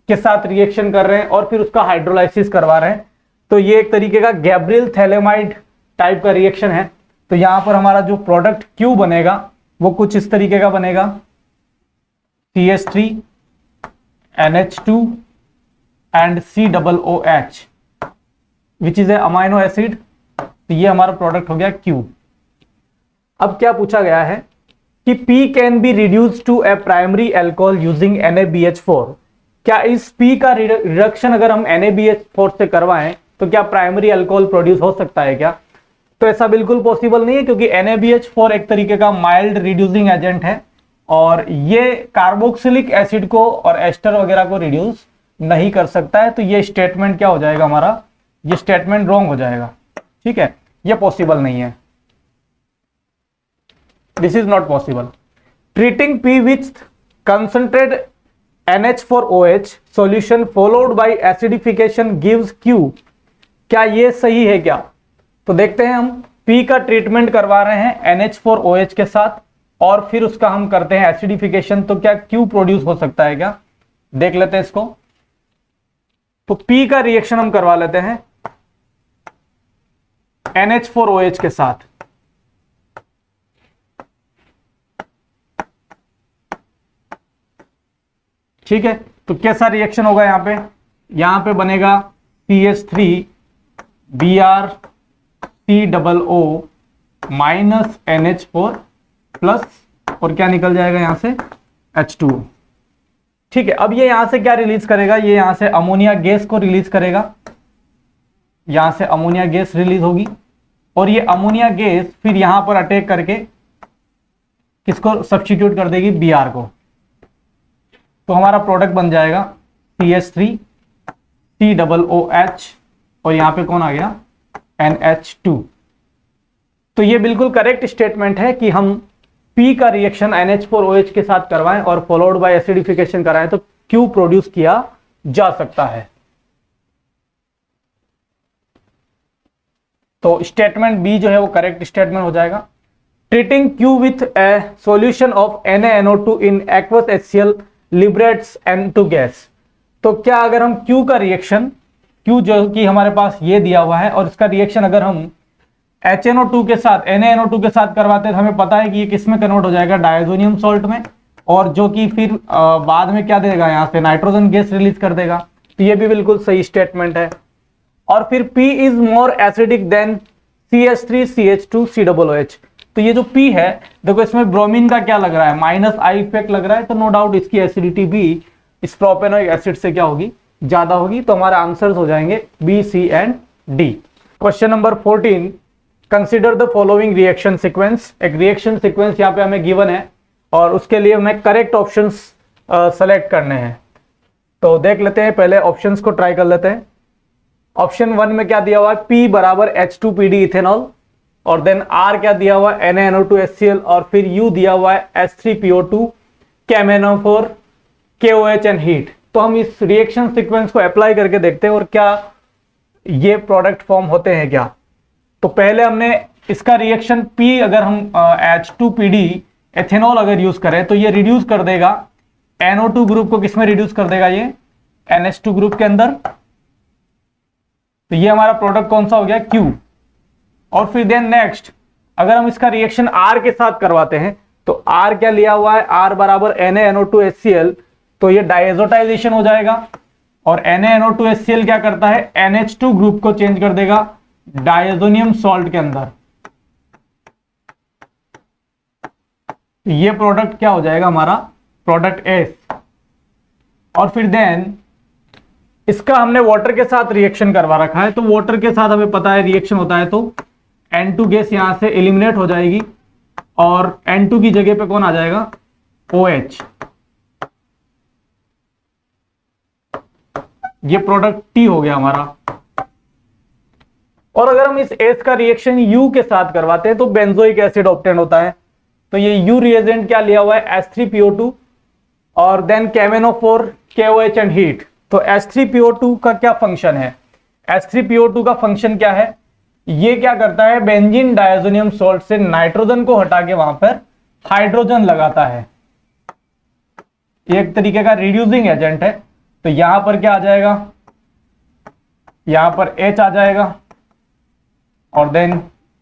के साथ रिएक्शन कर रहे हैं और फिर उसका हाइड्रोलाइसिस करवा रहे हैं। तो ये एक तरीके का गैब्रियल थैलेमाइड टाइप का रिएक्शन है। तो यहां पर हमारा जो प्रोडक्ट Q बनेगा वो कुछ इस तरीके का बनेगा, CH3 NH2 and COOH which is A amino acid. तो ये हमारा प्रोडक्ट हो गया Q। अब क्या पूछा गया है कि P can be reduce to a primary alcohol using NaBH4। क्या इस P का रिडक्शन अगर हम NaBH4 से करवाएं तो क्या प्राइमरी अल्कोहल प्रोड्यूस हो सकता है क्या? तो ऐसा बिल्कुल पॉसिबल नहीं है, क्योंकि NaBH4 एक तरीके का माइल्ड रिड्यूसिंग एजेंट है और ये कार्बोक्सिलिक एसिड को और एस्टर वगैरह को रिड्यूस नहीं कर सकता है। तो ये स्टेटमेंट क्या हो जाएगा हमारा, ये स्टेटमेंट रॉन्ग हो जाएगा। ठीक है, ये पॉसिबल नहीं है, this is not possible. Treating P with concentrate NH4OH solution followed by acidification gives Q। क्या ये सही है क्या? तो देखते हैं, हम P का ट्रीटमेंट करवा रहे हैं NH4OH के साथ और फिर उसका हम करते हैं एसिडिफिकेशन, तो क्या Q प्रोड्यूस हो सकता है क्या? देख लेते हैं इसको। तो P का रिएक्शन हम करवा लेते हैं NH4OH के साथ। ठीक है, तो कैसा रिएक्शन होगा यहां पे बनेगा CH3 Br COO minus NH4 plus, और क्या निकल जाएगा यहां से, H2O। ठीक है, अब ये यहां से क्या रिलीज करेगा, ये यहां से अमोनिया गैस को रिलीज करेगा, यहां से अमोनिया गैस रिलीज होगी और ये अमोनिया गैस फिर यहां पर अटैक करके किसको सब्स्टिट्यूट कर देगी, Br को। तो हमारा प्रोडक्ट बन जाएगा CH3 COOH और यहां पे कौन आ गया, NH2। तो ये बिल्कुल करेक्ट स्टेटमेंट है कि हम P का रिएक्शन NH4OH के साथ करवाएं और फॉलोड बाय एसिडिफिकेशन कराएं तो Q प्रोड्यूस किया जा सकता है। तो स्टेटमेंट बी जो है वो करेक्ट स्टेटमेंट हो जाएगा। Treating Q with A solution of NaNO2 in aqueous HCl liberates N2 gas. तो क्या अगर हम Q का रिएक्शन, Q जो कि हमारे पास ये दिया हुआ है, और इसका रिएक्शन अगर हम HNO2 के साथ NaNO2 के साथ करवाते हैं तो हमें पता है कि ये किस में कन्वर्ट हो जाएगा, डायजोनियम सॉल्ट में, और जो कि फिर बाद में क्या देगा, यहाँ से नाइट्रोजन गैस रिलीज कर देगा। तो ये भी बिल्कुल सही स्टेटमेंट है। और फिर P is more acidic then CH3 CH2 COOH। तो ये जो P है, देखो इसमें ब्रोमीन का क्या लग रहा है, -I इफेक्ट लग रहा है, तो नो डाउट इसकी एसिडिटी भी इस प्रोपेनोइक एसिड से क्या होगी, ज्यादा होगी। तो हमारे आंसर्स हो जाएंगे B, C and D। Question number 14, consider the following reaction sequence. एक रिएक्शन सीक्वेंस यहाँ पे हमें गिवन है और उसके लिए हमें करेक्ट ऑप्शंस सेलेक्ट करने हैं। तो देख लेते हैं, पहले ऑप्शंस को ट्राई कर लेते हैं। ऑप्शन 1 में क्या दिया हुआ है, P बराबर H2PD इथेनॉल, और देन R क्या दिया हुआ है, NaNO2HCl, और फिर U दिया हुआ है H3PO2 KMnO4 KOH and heat. तो हम इस रिएक्शन सीक्वेंस को अप्लाई करके देखते हैं और क्या ये प्रोडक्ट फॉर्म होते हैं क्या। तो पहले हमने इसका रिएक्शन P अगर हम H2PD एथेनॉल अगर यूज करें तो ये रिड्यूस कर देगा NO2 ग्रुप को किस में रिड्यूस कर देगा, ये NH2 ग्रुप के अंदर। तो ये हमारा प्रोडक्ट कौन सा हो गया, Q। और फिर देन नेक्स्ट अगर हम इसका रिएक्शन R के साथ करवाते हैं तो R क्या लिया हुआ है, R बराबर NaNO2HCl, तो ये डायजोटाइजेशन हो जाएगा। और NaNO2HCl क्या करता है, NH2 ग्रुप को चेंज कर देगा डायजोनियम सॉल्ट के अंदर। तो ये प्रोडक्ट क्या हो जाएगा हमारा, प्रोडक्ट S। और फिर देन इसका हमने वाटर के साथ रिएक्शन करवा रखा है, तो वाटर के साथ हमें पता है रिएक्शन होता है तो N2 गैस यहां से एलिमिनेट हो जाएगी और N2 की जगह पे कौन आ जाएगा, OH। ये प्रोडक्ट T हो गया हमारा। और अगर हम इस S का रिएक्शन U के साथ करवाते हैं तो बेंजोइक एसिड ऑब्टेन होता है। तो ये U रिएजेंट क्या लिया हुआ है, H3PO2 और then KMnO4 KOH and heat. तो H3PO2 का क्या फंक्शन है, H3PO2 का फंक्शन क्या है, ये क्या करता है, बेंजीन डायजोनियम सॉल्ट से नाइट्रोजन को हटा के वहां पर हाइड्रोजन लगाता है। एक तरीके का रिड्यूसिंग एजेंट है। तो यहां पर क्या आ जाएगा, यहां पर H आ जाएगा और देन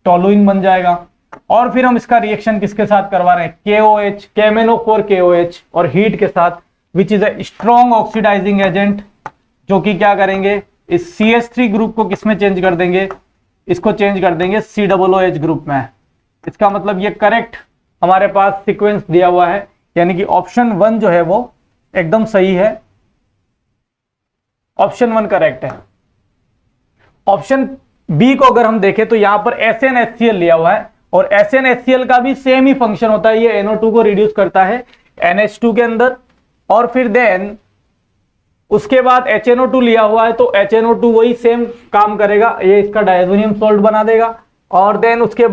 टोलुइन बन जाएगा। और फिर हम इसका रिएक्शन किसके साथ करवा रहे हैं, KOH KMnO4 KOH और हीट के साथ, which is a strong oxidising agent, जो कि क्या करेंगे, इस CH3 ग्रुप को किसमें चेंज कर देंगे, इसको चेंज कर देंगे COOH ग्रुप में। इसका मतलब ये करेक्ट हमारे पास सीक्वेंस दिया हुआ है, यानी कि ऑप्शन 1 जो है वो एकदम सही है, ऑप्शन 1 करेक्ट है। ऑप्शन बी को अगर हम देखें तो यहां पर SnHCl लिया हुआ है और SnHCl का भी सेम ही फंक्शन होता है, ये NO2 को रिड्यूस करता है NH2 के अंदर। और फिर देन उसके बाद HNO2 लिया हुआ है तो HNO2 वही सेम काम करेगा, ये इसका डायजोनियम सॉल्ट बना देगा। और देन उसके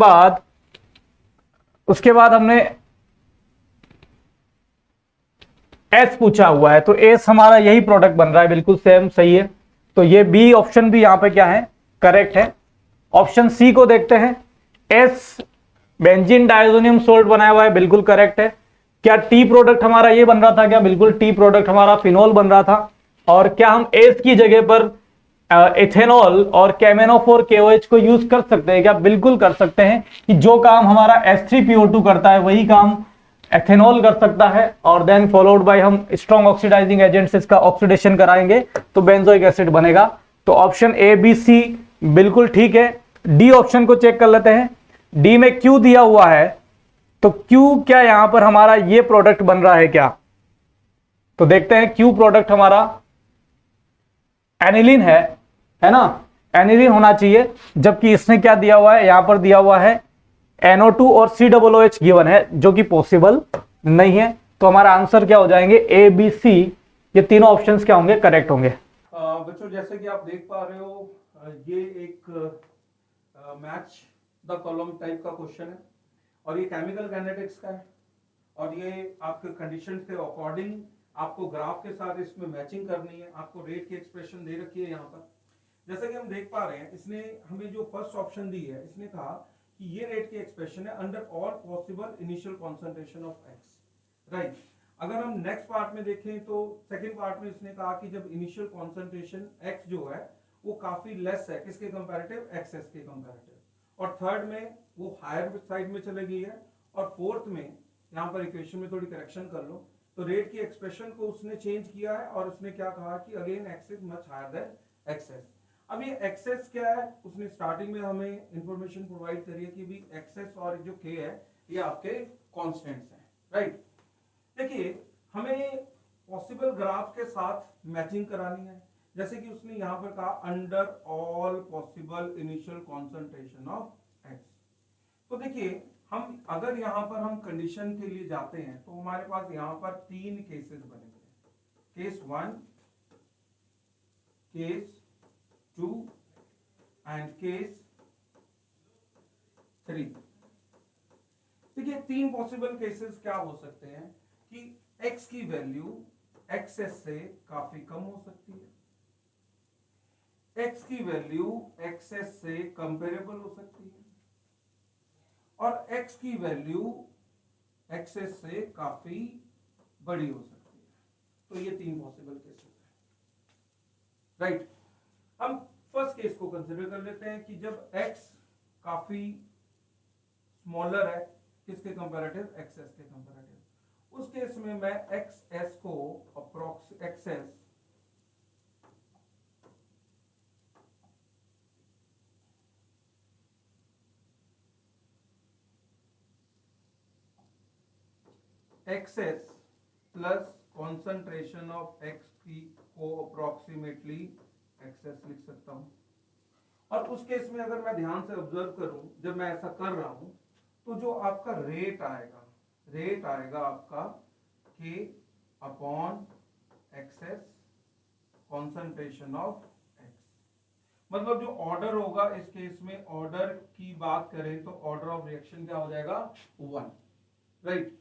बाद हमने S पूछा हुआ है तो S हमारा यही प्रोडक्ट बन रहा है, बिल्कुल सेम सही है। तो ये बी ऑप्शन भी यहां पे क्या है, करेक्ट है। ऑप्शन सी को देखते हैं, S बेंजीन डायजोनियम सॉल्ट बनाया हुआ है, बिल्कुल करेक्ट है। क्या टी प्रोडक्ट हमारा ये बन रहा था क्या, बिल्कुल टी प्रोडक्ट हमारा फिनोल बन रहा था। और क्या हम एस की जगह पर इथेनॉल और KMnO4 KOH को यूज कर सकते हैं क्या, बिल्कुल कर सकते हैं। कि जो काम हमारा H3PO2 करता है वही काम एथेनॉल कर सकता है। और देन फॉलोड बाय हम स्ट्रॉन्ग ऑक्सीडाइजिंग एजेंट से इसका ऑक्सीडेशन कराएंगे तो बेंजोइक एसिड बनेगा। तो ऑप्शन ए बी सी बिल्कुल ठीक है। डी ऑप्शन को चेक कर लेते हैं, डी में क्यू दिया हुआ है तो क्यू क्या यहां पर हमारा ये प्रोडक्ट बन रहा है क्या, तो देखते हैं क्यू प्रोडक्ट हमारा एनिलीन है ना, एनिलीन होना चाहिए। जबकि इसने क्या दिया हुआ है, यहां पर दिया हुआ है NO2 और COOH गिवन है, जो कि पॉसिबल नहीं है। तो हमारा आंसर क्या हो जाएंगे, ए बी सी, ये तीनों ऑप्शंस क्या होंगे, करेक्ट होंगे। बच्चों जैसे कि आप देख पा रहे हो ये एक मैच द कॉलम टाइप का क्वेश्चन है और ये केमिकल काइनेटिक्स का है और ये आपके कंडीशन के अकॉर्डिंग आपको ग्राफ के साथ इसमें मैचिंग करनी है। आपको रेट की एक्सप्रेशन दे रखी है यहाँ पर, जैसे कि हम देख पा रहे हैं। इसने हमें जो फर्स्ट ऑप्शन दी है, इसने कहा कि ये रेट की एक्सप्रेशन है under all possible initial concentration of x, right. अगर हम नेक्स्ट पार्ट में देखें तो सेकंड पार्ट में इसने कहा कि जब इनिशियल कॉन्सेंट्रेशन एक्स जो है वो काफी लेस है किसके कंपैरेटिव, एक्सेस के कंपैरेटिव। और थर्ड में वो हायर साइड में चले गई है। और फोर्थ में यहाँ पर इक्वेशन में थोड़ी करेक्शन कर लो तो रेट की एक्सप्रेशन को उसने चेंज किया है और उसने क्या कहा कि again X is much higher than excess. अब ये एक्सेस क्या है, उसने स्टार्टिंग में हमें इंफॉर्मेशन प्रोवाइड करी है कि भी एक्सेस और जो के है ये आपके कांस्टेंट्स हैं, राइट। देखिए हमें पॉसिबल ग्राफ के साथ मैचिंग करानी है, जैसे कि उसने यहां पर कहा under all possible initial concentration of x. तो देखिए हम अगर यहां पर हम कंडीशन के लिए जाते हैं तो हमारे पास यहां पर तीन केसेस बनेंगे, केस 1, केस 2 एंड केस 3। देखिए तीन पॉसिबल केसेस क्या हो सकते हैं कि x की वैल्यू एक्सेस से काफी कम हो सकती है, x की वैल्यू एक्सेस से कंपेरेबल हो सकती है और x की वैल्यू एक्सेस से काफी बड़ी हो सकती है। तो ये 3 पॉसिबल केस होते हैं, राइट। हम फर्स्ट केस को कंसिडर कर लेते हैं कि जब x काफी स्मॉलर है किसके कंपैरेटिव, एक्सेस के कंपैरेटिव। उस केस में मैं एक्स को approx excess excess plus concentration of X की को अप्रोक्सीमेटली एक्सेस लिख सकता हूं। और उस केस में अगर मैं ध्यान से ऑब्जर्व करूं, जब मैं ऐसा कर रहा हूं तो जो आपका रेट आएगा आपका k upon access concentration of x। मतलब जो ऑर्डर होगा इस केस में, ऑर्डर की बात करें तो ऑर्डर ऑफ रिएक्शन क्या हो जाएगा, 1, राइट।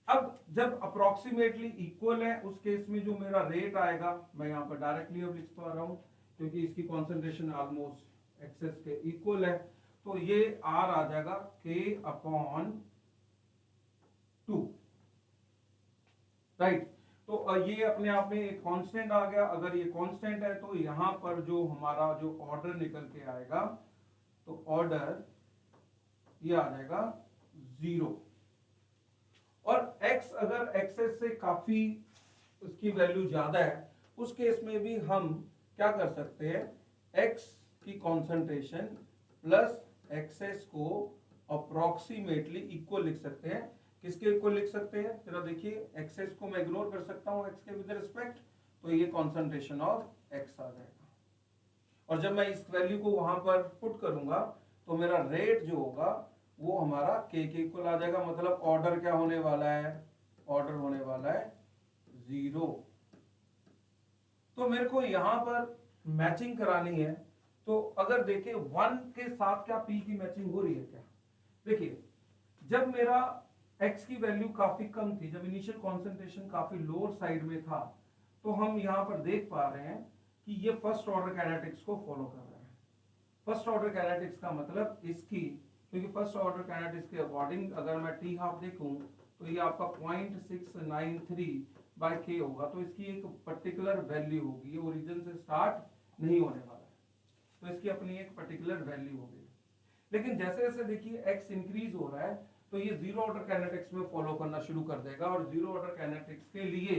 अब जब अप्रोक्सीमेटली इक्वल है उस केस में जो मेरा रेट आएगा, मैं यहाँ पर डायरेक्टली अब लिख पा रहा हूं क्योंकि इसकी कॉन्सेंट्रेशन ऑलमोस्ट एक्सेस के इक्वल है, तो ये R आ जाएगा k अपॉन 2, राइट। तो ये अपने आप में एक कांस्टेंट आ गया। अगर ये कांस्टेंट है तो यहां पर जो हमारा जो ऑर्डर निकल के आएगा, तो ऑर्डर ये आ जाएगा 0। और x अगर एक्सेस से काफी उसकी वैल्यू ज्यादा है उस केस में भी हम क्या कर सकते हैं, x की कॉन्सेंट्रेशन प्लस एक्सेस को अप्रोक्सीमेटली इक्वल लिख सकते हैं। किसके इक्वल लिख सकते हैं, जरा देखिए, एक्सेस को मैं इग्नोर कर सकता हूं x के विद रिस्पेक्ट, तो ये कॉन्सेंट्रेशन ऑफ x आ जाएगा। और जब मैं इस वैल्यू को वहां पर पुट करूंगा तो मेरा रेट जो होगा वो हमारा k के इक्वल आ जाएगा। मतलब ऑर्डर क्या होने वाला है, ऑर्डर होने वाला है 0। तो मेरे को यहां पर मैचिंग करानी है, तो अगर देखिए 1 के साथ क्या p की मैचिंग हो रही है क्या, देखिए जब मेरा x की वैल्यू काफी कम थी, जब इनिशियल कॉन्सेंट्रेशन काफी लोअर साइड में था, तो हम यहां पर देख पा रहे हैं कि ये फर्स्ट ऑर्डर काइनेटिक्स को फॉलो कर रहे हैं। फर्स्ट ऑर्डर काइनेटिक्स का मतलब इसकी, क्योंकि फर्स्ट ऑर्डर काइनेटिक्स के अकॉर्डिंग अगर मैं टी हाफ देखूं तो ये आपका 0.693 बाय k होगा, तो इसकी एक पर्टिकुलर वैल्यू होगी, ये ओरिजिन से स्टार्ट नहीं होने वाला है, तो इसकी अपनी एक पर्टिकुलर वैल्यू होगी। लेकिन जैसे जैसे देखिए x इंक्रीज हो रहा है तो ये जीरो ऑर्डर काइनेटिक्स में फॉलो करना शुरू कर देगा, और जीरो ऑर्डर काइनेटिक्स के लिए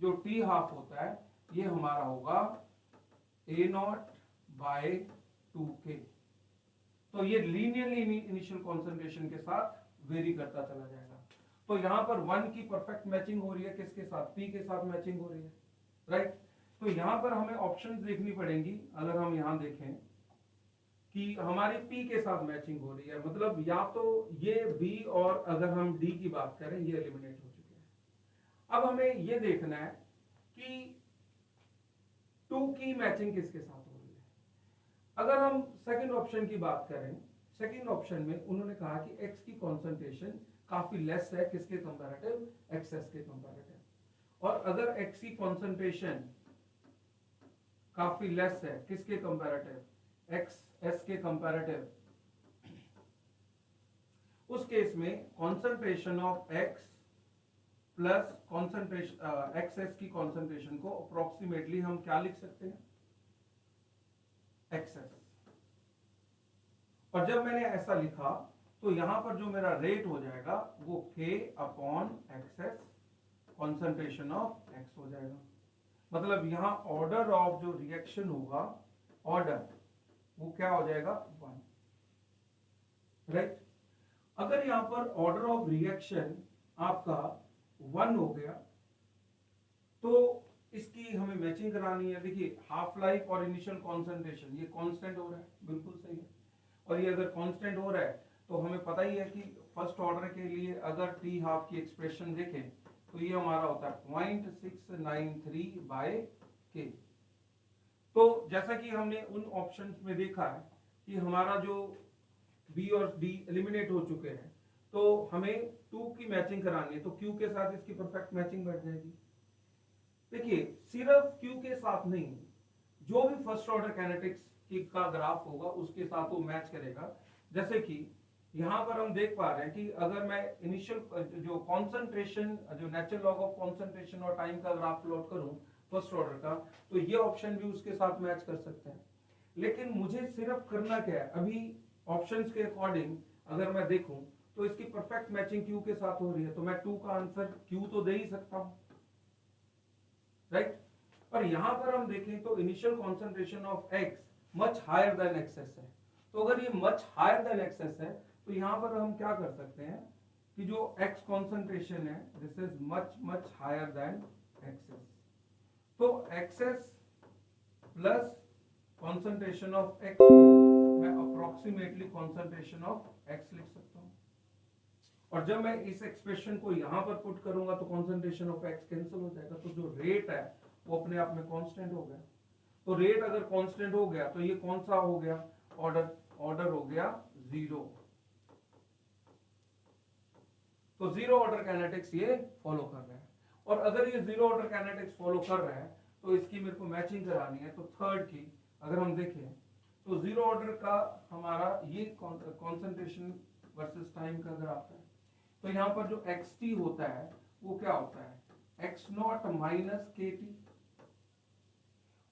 जो टी हाफ होता है ये हमारा होगा a0 बाय 2k। तो ये लीनियरली इनिशियल कॉन्सेंट्रेशन के साथ वेरी करता चला जाएगा। तो यहाँ पर 1 की परफेक्ट मैचिंग हो रही है, किसके साथ, p के साथ मैचिंग हो रही है, राइट। तो यहाँ पर हमें ऑप्शंस देखनी पड़ेंगी। अगर हम यहाँ देखें कि हमारी p के साथ मैचिंग हो रही है, मतलब या तो ये b, और अगर हम d की बात करें ये एलिमिनेट हो चुके हैं। अब हमें ये देखना है कि 2 की मैचिंग किसके साथ हो रही है। अगर हम सेकंड ऑप्शन की बात करें, सेकंड ऑप्शन में उन्होंने कहा कि x की कॉन्सेंट्रेशन काफी लेस है किसके कंपैरेटिव, एक्सेस के कंपैरेटिव। और अगर x की कॉन्सेंट्रेशन काफी लेस है किसके कंपैरेटिव, एक्स के कंपैरेटिव, उस केस में concentration of x plus concentration excess की कॉन्सेंट्रेशन को अप्रोक्सीमेटली हम क्या लिख सकते हैं, एक्सेस। और जब मैंने ऐसा लिखा तो यहां पर जो मेरा रेट हो जाएगा वो k upon access concentration of x हो जाएगा। मतलब यहां ऑर्डर ऑफ जो रिएक्शन होगा, ऑर्डर वो क्या हो जाएगा, 1, राइट। अगर यहां पर ऑर्डर ऑफ रिएक्शन आपका 1 हो गया तो इसकी हमें मैचिंग करानी है। देखिए हाफ लाइफ और इनिशियल कॉन्सेंट्रेशन ये कांस्टेंट हो रहा है, बिल्कुल सही है। और ये अगर कांस्टेंट हो रहा है तो हमें पता ही है कि फर्स्ट ऑर्डर के लिए अगर टी हाफ की एक्सप्रेशन देखें तो ये हमारा होता है 0.693 बाय k। तो जैसा कि हमने उन ऑप्शंस में देखा है कि हमारा जो b और d एलिमिनेट हो चुके हैं, तो हमें 2 की मैचिंग करानी है, तो q के साथ इसकी परफेक्ट मैचिंग बैठ जाएगी। देखिए सिर्फ q के साथ नहीं, जो भी फर्स्ट ऑर्डर काइनेटिक्स का ग्राफ होगा उसके साथ वो मैच करेगा। जैसे कि यहाँ पर हम देख पा रहे हैं कि अगर मैं इनिशियल जो कॉन्सेंट्रेशन, जो नेचुरल लॉग ऑफ कॉन्सेंट्रेशन और टाइम का ग्राफ प्लॉट करूं फर्स्ट ऑर्डर का, तो ये ऑप्शन भी उसके साथ मैच कर सकते हैं। लेकिन मुझे सिर्फ करना क्या है, अभी ऑप्शंस के अकॉर्डिंग अगर मैं देखूं तो इसकी परफेक्ट मैचिंग क्यू के साथ हो रही है, तो मैं 2 का आंसर क्यू तो दे ही सकता हूं, राइट। पर यहां पर हम देखें तो initial concentration of X much higher than excess है, तो अगर ये मच हायर देन एक्सेस है तो यहां पर हम क्या कर सकते हैं कि जो एक्स कॉन्सेंट्रेशन है this is much much higher than excess, तो excess plus concentration of X को मैं अप्रोक्सीमेटली कॉन्सेंट्रेशन ऑफ एक्स लिख सकता हूं, और जब मैं इस एक्सप्रेशन को यहां पर पुट करूंगा तो कॉन्सेंट्रेशन ऑफ एक्स कैंसिल हो जाएगा, तो जो रेट है वो अपने आप में कांस्टेंट हो गया। तो रेट अगर कांस्टेंट हो गया तो ये कौन सा हो गया, ऑर्डर हो गया जीरो, तो जीरो ऑर्डर काइनेटिक्स ये फॉलो कर रहा है। और अगर ये जीरो ऑर्डर काइनेटिक्स फॉलो कर रहा है तो इसकी मेरे को मैचिंग करानी है, तो थर्ड की अगर हम देखें तो जीरो ऑर्डर का हमारा ये कॉन्सेंट्रेशन वर्सेस टाइम का ग्राफ है, तो यहाँ पर जो xt होता है वो क्या होता है x not minus K T,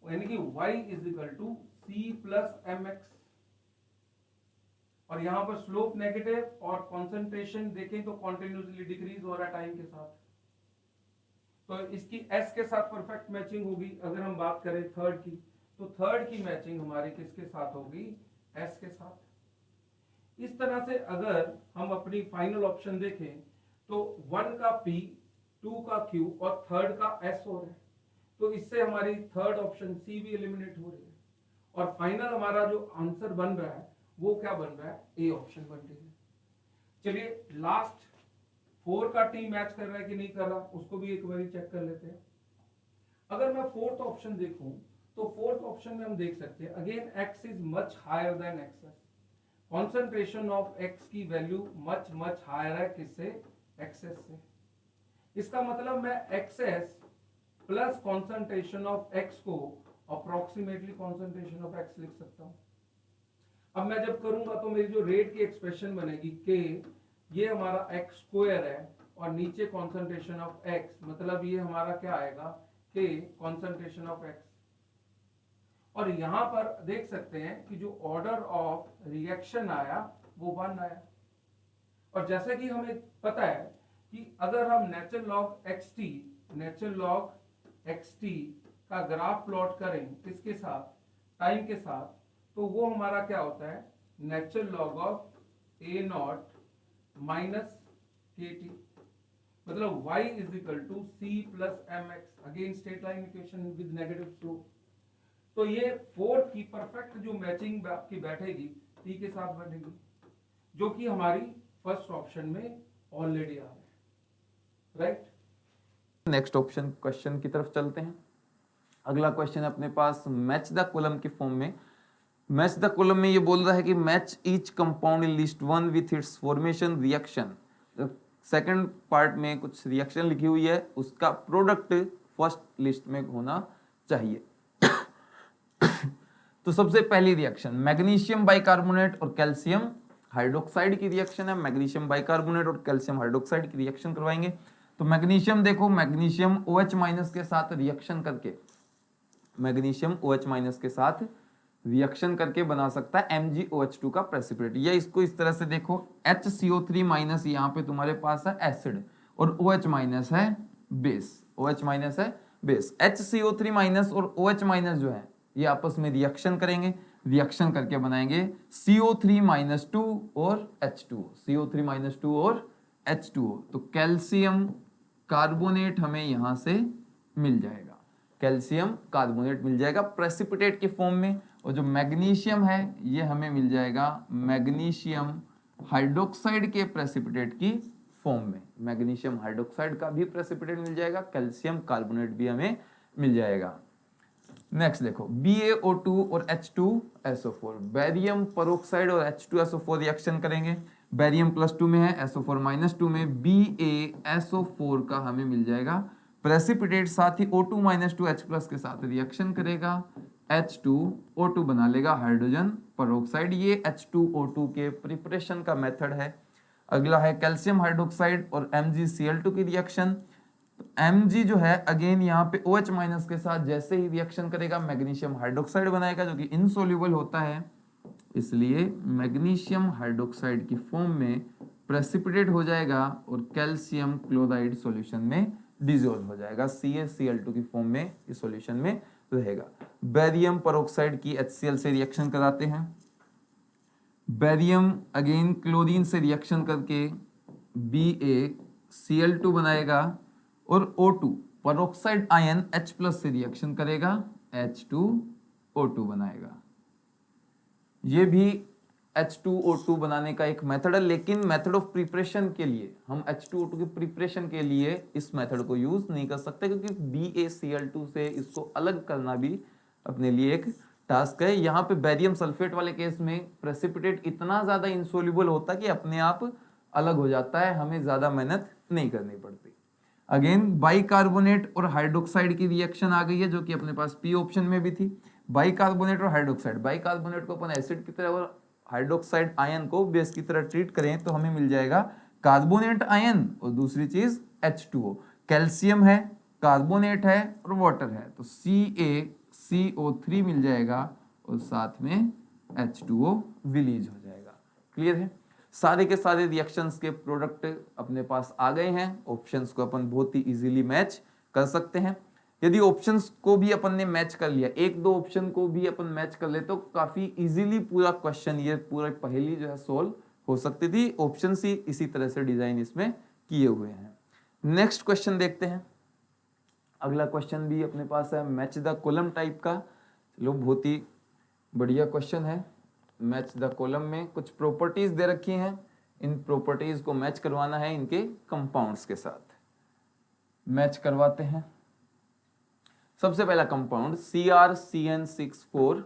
यानी कि y is equal to c plus M X, और यहां पर स्लोप नेगेटिव और कॉन्सेंट्रेशन देखें तो कॉन्टिन्यूसली डिक्रीज हो रहा है टाइम के साथ, तो इसकी s के साथ परफेक्ट मैचिंग होगी। अगर हम बात करें थर्ड की, तो थर्ड की मैचिंग हमारी किसके साथ होगी, s के साथ। इस तरह से अगर हम अपनी फाइनल ऑप्शन देखें तो 1 का p, 2 का q और थर्ड का s हो रहा है, तो इससे हमारी थर्ड ऑप्शन सी भी एलिमिनेट हो रही है, और फाइनल हमारा जो आंसर बन रहा है वो क्या बन रहा है, ए ऑप्शन बन रही है। चलिए लास्ट 4 का टी मैच कर रहा है कि नहीं कर रहा, उसको भी एक बार चेक कर लेते हैं। अगर मैं फोर्थ ऑप्शन देखूं तो फोर्थ ऑप्शन में हम देख सकते हैं again x is much higher than excess, concentration of x की वैल्यू मच मच हायर है किससे, एक्सेस से। इसका मतलब मैं excess plus concentration of x को अप्रोक्सीमेटली कॉन्सेंट्रेशन ऑफ x लिख सकता हूं। अब मैं जब करूंगा तो मेरी जो रेट की एक्सप्रेशन बनेगी k, ये हमारा x स्क्वायर है और नीचे कॉन्सेंट्रेशन ऑफ x, मतलब ये हमारा क्या आएगा k कॉन्सेंट्रेशन ऑफ x, और यहां पर देख सकते हैं कि जो ऑर्डर ऑफ रिएक्शन आया वो 1 आया। और जैसे कि हमें पता है कि अगर हम नेचुरल लॉग xt का ग्राफ प्लॉट करें किसके साथ, टाइम के साथ, तो वो हमारा क्या होता है, natural log of a not minus K T, मतलब y is equal to c plus M X, again straight line equation with negative slope. तो ये फोर्थ की परफेक्ट जो मैचिंग आपकी बैठेगी t के साथ बनेगी, जो कि हमारी फर्स्ट ऑप्शन में ऑलरेडी आ रहा है, राइट। नेक्स्ट ऑप्शन क्वेश्चन की तरफ चलते हैं। अगला क्वेश्चन अपने पास मैच द कॉलम के फॉर्म में। मैच द कॉलम में ये बोल रहा है कि match each compound in list 1 with its formation reaction. Second part में कुछ रिएक्शन लिखी हुई है, उसका प्रोडक्ट फर्स्ट लिस्ट में होना चाहिए। तो सबसे पहली रिएक्शन मैग्नीशियम बाइकार्बोनेट और कैल्शियम हाइड्रोक्साइड की रिएक्शन है। मैग्नीशियम बाइकार्बोनेट और कैल्शियम हाइड्रोक्साइड की रिएक्शन करवाएंगे। तो मैग्नीशियम देखो, मैग्नीशियम OH माइनस के साथ रिएक्शन करके, मैग्नीशियम OH माइनस के साथ रिएक्शन करके बना सकता है MgOH2 का प्रेसिपिटेट। या इसको इस तरह से देखो, HCO3 माइनस यहाँ पे तुम्हारे पास है एसिड और OH माइनस है बेस, OH माइनस है बेस। HCO3 माइनस और OH माइनस जो है ये आपस में रिएक्शन करेंगे, रिएक्शन करके बनाएंगे CO3 माइनस 2 और H2O, CO3 माइनस 2 और H2O। तो कैल्शियम कार्बोनेट हमें यहां से मिल जाएगा, कैल्शियम कार्बोनेट मिल जाएगा प्रेसिपिटेट के फॉर्म में। और जो मैग्नीशियम है ये हमें मिल जाएगा मैग्नीशियम हाइड्रोक्साइड के प्रेसिपिटेट की फॉर्म में। मैग्नीशियम हाइड्रोक्साइड का भी प्रेसिपिटेट मिल जाएगा, कैल्शियम कार्बोनेट भी हमें मिल जाएगा। नेक्स्ट देखो, BaO2 और H2SO4, बैरियम पेरोक्साइड और H2SO4 रिएक्शन करेंगे। बैरियम +2 में है, SO4 -2 में, BaSO4 का हमें मिल जाएगा प्रेसिपिटेट। साथ ही O2 - 2H+ के साथ रिएक्शन करेगा, H2O2 बना लेगा हाइड्रोजन पेरोक्साइड। ये H2O2 के प्रिपरेशन का मेथड है। अगला है कैल्शियम हाइड्रोक्साइड और MgCl2 की रिएक्शन। Mg जो है अगेन यहाँ पे OH माइनस के साथ जैसे ही रिएक्शन करेगा मैग्नीशियम हाइड्रोक्साइड बनाएगा जो कि इनसोल्यूबल होता है, इसलिए मैग्नीशियम हाइड्रोक्साइड की फॉर्म में प्रेसिपिटेट हो जाएगा और कैल्शियम क्लोराइड सॉल्यूशन में डिसॉल्व हो जाएगा, CaCl2 की फॉर्म में इस सॉल्यूशन में रहेगा। बेरियम पेरोक्साइड की HCl से रिएक्शन कराते हैं। बेरियम अगेन क्लोरीन से रिएक्शन करके BaCl2 बनाएगा और O2 पेरोक्साइड आयन H+ से रिएक्शन करेगा, H2O2 बनाएगा। ये भी H2O2 बनाने का एक मेथड है, लेकिन मेथड ऑफ प्रिपरेशन के लिए हम H2O2 के प्रिपरेशन के लिए इस मेथड को यूज नहीं कर सकते, क्योंकि BaCl2 से इसको अलग करना भी अपने लिए एक टास्क है। यहाँ पे बेरियम सल्फेट वाले केस में प्रेसिपिटेट इतना ज्यादा इंसोल्यूबल होता है कि अपने आप अलग हो जाता है, हमें ज्यादा मेहनत नहीं करनी पड़ती। अगेन बाइकार्बोनेट और हाइड्रोक्साइड की रिएक्शन आ गई है, जो कि अपने पास P ऑप्शन में भी थी। बाइकार्बोनेट और हाइड्रोक्साइड, बाइकार्बोनेट को अपन एसिड की तरह और हाइड्रोक्साइड आयन को बेस की तरह ट्रीट करें तो हमें मिल जाएगा कार्बोनेट आयन और दूसरी चीज H2O। कैल्शियम है, कार्बोनेट है और वाटर है, तो CaCO3 मिल जाएगा और साथ में H2O रिलीज हो जाएगा। क्लियर है? सारे के सारे रिएक्शंस के प्रोडक्ट अपने पास आ गए हैं। ऑप्शंस को अपन बहुत ही इजीली मैच कर सकते हैं। यदि ऑप्शंस को भी अपन ने मैच कर लिया, एक दो ऑप्शन को भी अपन मैच कर ले तो काफी इजीली पूरा क्वेश्चन, ये पूरा पहेली जो है सोल्व हो सकती थी। ऑप्शन ही इसी तरह से डिजाइन इसमें किए हुए हैं। नेक्स्ट क्वेश्चन देखते हैं। अगला क्वेश्चन भी अपने पास है मैच द कॉलम टाइप का। चलो, बहुत ही बढ़िया क्वेश्चन है। मैच द कॉलम में कुछ प्रॉपर्टीज दे रखी हैं, इन प्रॉपर्टीज को मैच करवाना है इनके कंपाउंड्स के साथ। मैच करवाते हैं। सबसे पहला कंपाउंड CrCN64-।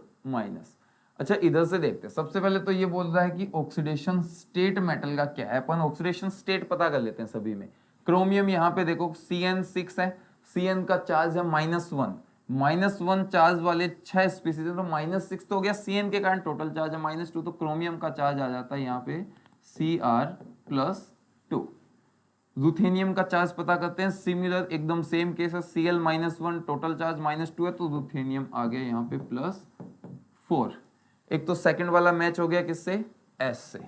अच्छा, इधर से देखते हैं। सबसे पहले तो ये बोल रहा है कि ऑक्सीडेशन स्टेट मेटल का क्या है। अपन ऑक्सीडेशन स्टेट पता कर लेते हैं सभी में। क्रोमियम यहाँ पे देखो CN6 है, CN का चार्ज है -1, -1 चार्ज वाले 6 स्पीसीज है, तो -6 तो हो गया। CN के कारण टोटल चार्ज है -2, तो क्रोमियम का चार्ज आ जाता है यहाँ पे Cr+2। रूथेनियम का चार्ज पता करते हैं, सिमिलर एकदम सेम केस है, Cl-1, टोटल चार्ज -2 है, तो रूथेनियम आ गया यहाँ पे +4। एक तो सेकंड वाला मैच हो गया किससे? S से।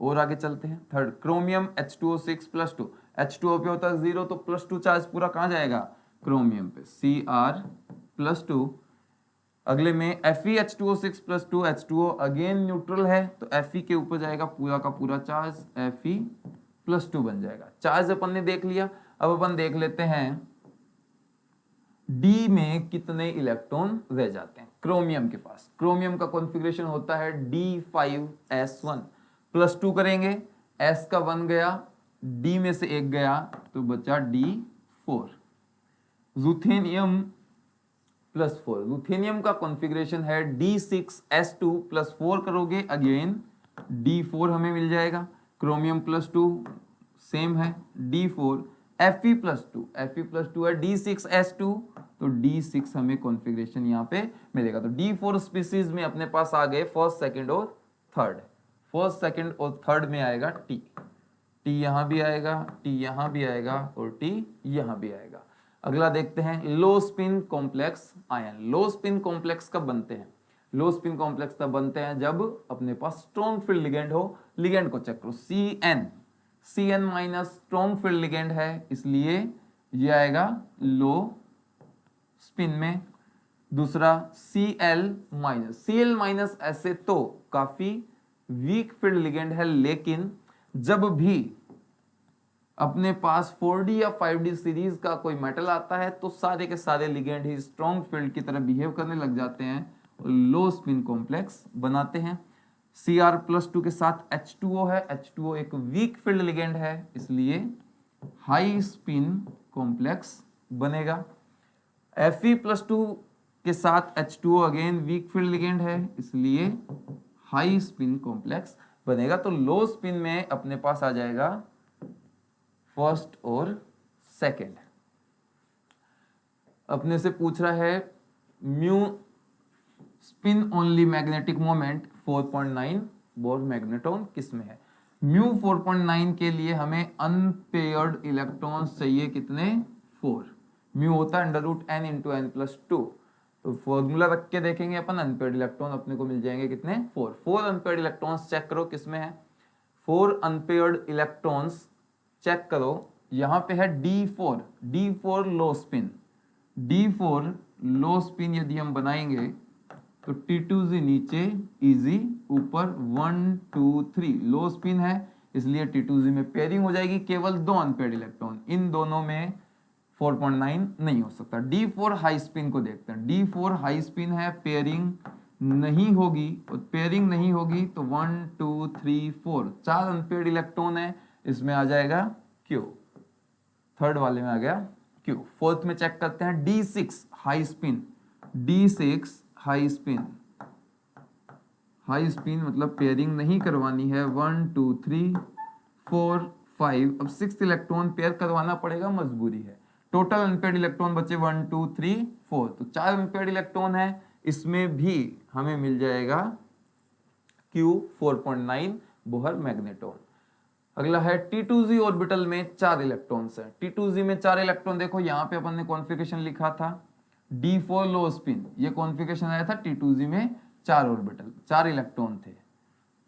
और आगे चलते हैं। थर्ड, क्रोमियम H2O6+2, H2O पे होता है 0, तो +2 चार्ज पूरा कहाँ जाएगा? क्रोमियम पे, Cr+2। अगले में FeH2O6+2, H2O अगेन न्यूट्रल है, तो Fe के ऊपर जाएगा पूरा का पूरा चार्ज, Fe+2 बन जाएगा। चार्ज अपन ने देख लिया। अब अपन देख लेते हैं D में कितने इलेक्ट्रॉन रह जाते हैं क्रोमियम के पास। क्रोमियम का कॉन्फ़िगरेशन होता है D5S1, +2 करेंगे, S का 1 गया, D में से 1 गया, तो बचा D4। रूथेनियम +4, रूथेनियम का कॉन्फ़िगरेशन है D6S2, +4 करोगे अगेन D4 हमें मिल जाएगा। क्रोमियम +2 सेम है, D4। Fe+2 है D6S2, तो D6 हमें कॉन्फ़िगरेशन यहाँ पे मिलेगा। तो D4 स्पीसीज में अपने पास आ गए फर्स्ट, सेकंड और थर्ड। फर्स्ट, सेकंड और थर्ड में आएगा T यहाँ भी आएगा, T यहाँ भी आएगा और T यहाँ भी आएगा। अगला देखते हैं लो स्पिन कॉम्प्लेक्स आयन। लो स्पिन कॉम्प्लेक्स कब बनते हैं? लो स्पिन कॉम्प्लेक्स तब बनते हैं जब अपने पास स्ट्रॉन्ग फील्ड लिगेंड हो। लिगेंड को चेक करो, CN- स्ट्रॉन्ग फील्ड लिगेंड है, इसलिए ये आएगा लो स्पिन में। दूसरा Cl-, ऐसे तो काफी वीक फील्ड लिगेंड है, लेकिन जब भी अपने पास 4D या 5D सीरीज का कोई मेटल आता है तो सारे के सारे लिगेंड ही स्ट्रॉन्ग फील्ड की तरह बिहेव करने लग जाते हैं और लो स्पिन कॉम्प्लेक्स बनाते हैं। Cr+2 के साथ H2O है, H2O एक वीक फील्ड लिगेंड है, इसलिए हाई स्पिन कॉम्प्लेक्स बनेगा। Fe+2 के साथ H2O again weak field ligand है, इसलिए हाई स्पिन कॉम्प्लेक्स बनेगा। तो लो स्पिन में अपने पास आ जाएगा फर्स्ट और सेकंड। अपने से पूछ रहा है mu spin only magnetic moment 4.9 bore magnetron किस में है? म्यू 4.9 के लिए हमें अनपेयर्ड इलेक्ट्रॉन्स चाहिए कितने? 4। म्यू होता है √n × n+2, तो फॉर्मूला रख के देखेंगे अपन, अनपेयर्ड इलेक्ट्रॉन अपने को मिल जाएंगे कितने? 4 अनपेयर्ड इलेक्ट्रॉन्स चेक करो किस में है। 4 अनपेयर्ड इलेक्ट्रॉन्स चेक करो, यहाँ पे है D4 लो स्पिन। D4 लो स्पिन यदि हम बनाएंगे तो T2Z नीचे, Eg ऊपर, 1 2 3 लो स्पिन है, इसलिए T2Z में पेयरिंग हो जाएगी केवल 2 अनपेयर्ड इलेक्ट्रॉन, इन दोनों में 4.9 नहीं हो सकता। D4 हाई स्पिन को देखते हैं। D4 हाई स्पिन है, पेयरिंग नहीं होगी, और पेयरिंग नहीं होगी तो 1 2 3 4 4 अनपेयर्ड इलेक्ट्रॉन है, इसमें आ जाएगा Q, थर्ड वाले में आ गया Q। फोर्थ में चेक करते हैं D6 high spin. D6 high spin, high spin मतलब पेयरिंग नहीं करवानी है, 1 2 3 4 5, अब 6th इलेक्ट्रॉन पेयर करवाना पड़ेगा, मजबूरी है। टोटल अनपेयर्ड इलेक्ट्रॉन बचे 1 2 3 4, तो 4 अनपेयर्ड इलेक्ट्रॉन है, इसमें भी हमें मिल जाएगा Q 4.9 बोहर मैग्नेट्रॉन। अगला है T2Z ऑर्बिटल में 4 इलेक्ट्रॉन्स है। T2Z में 4 इलेक्ट्रॉन, देखो यहाँ पे अपन ने कॉन्फ़िगरेशन लिखा था D4 लो स्पिन, ये कॉन्फ़िगरेशन आया था T2Z में 4 ऑर्बिटल, 4 इलेक्ट्रॉन थे।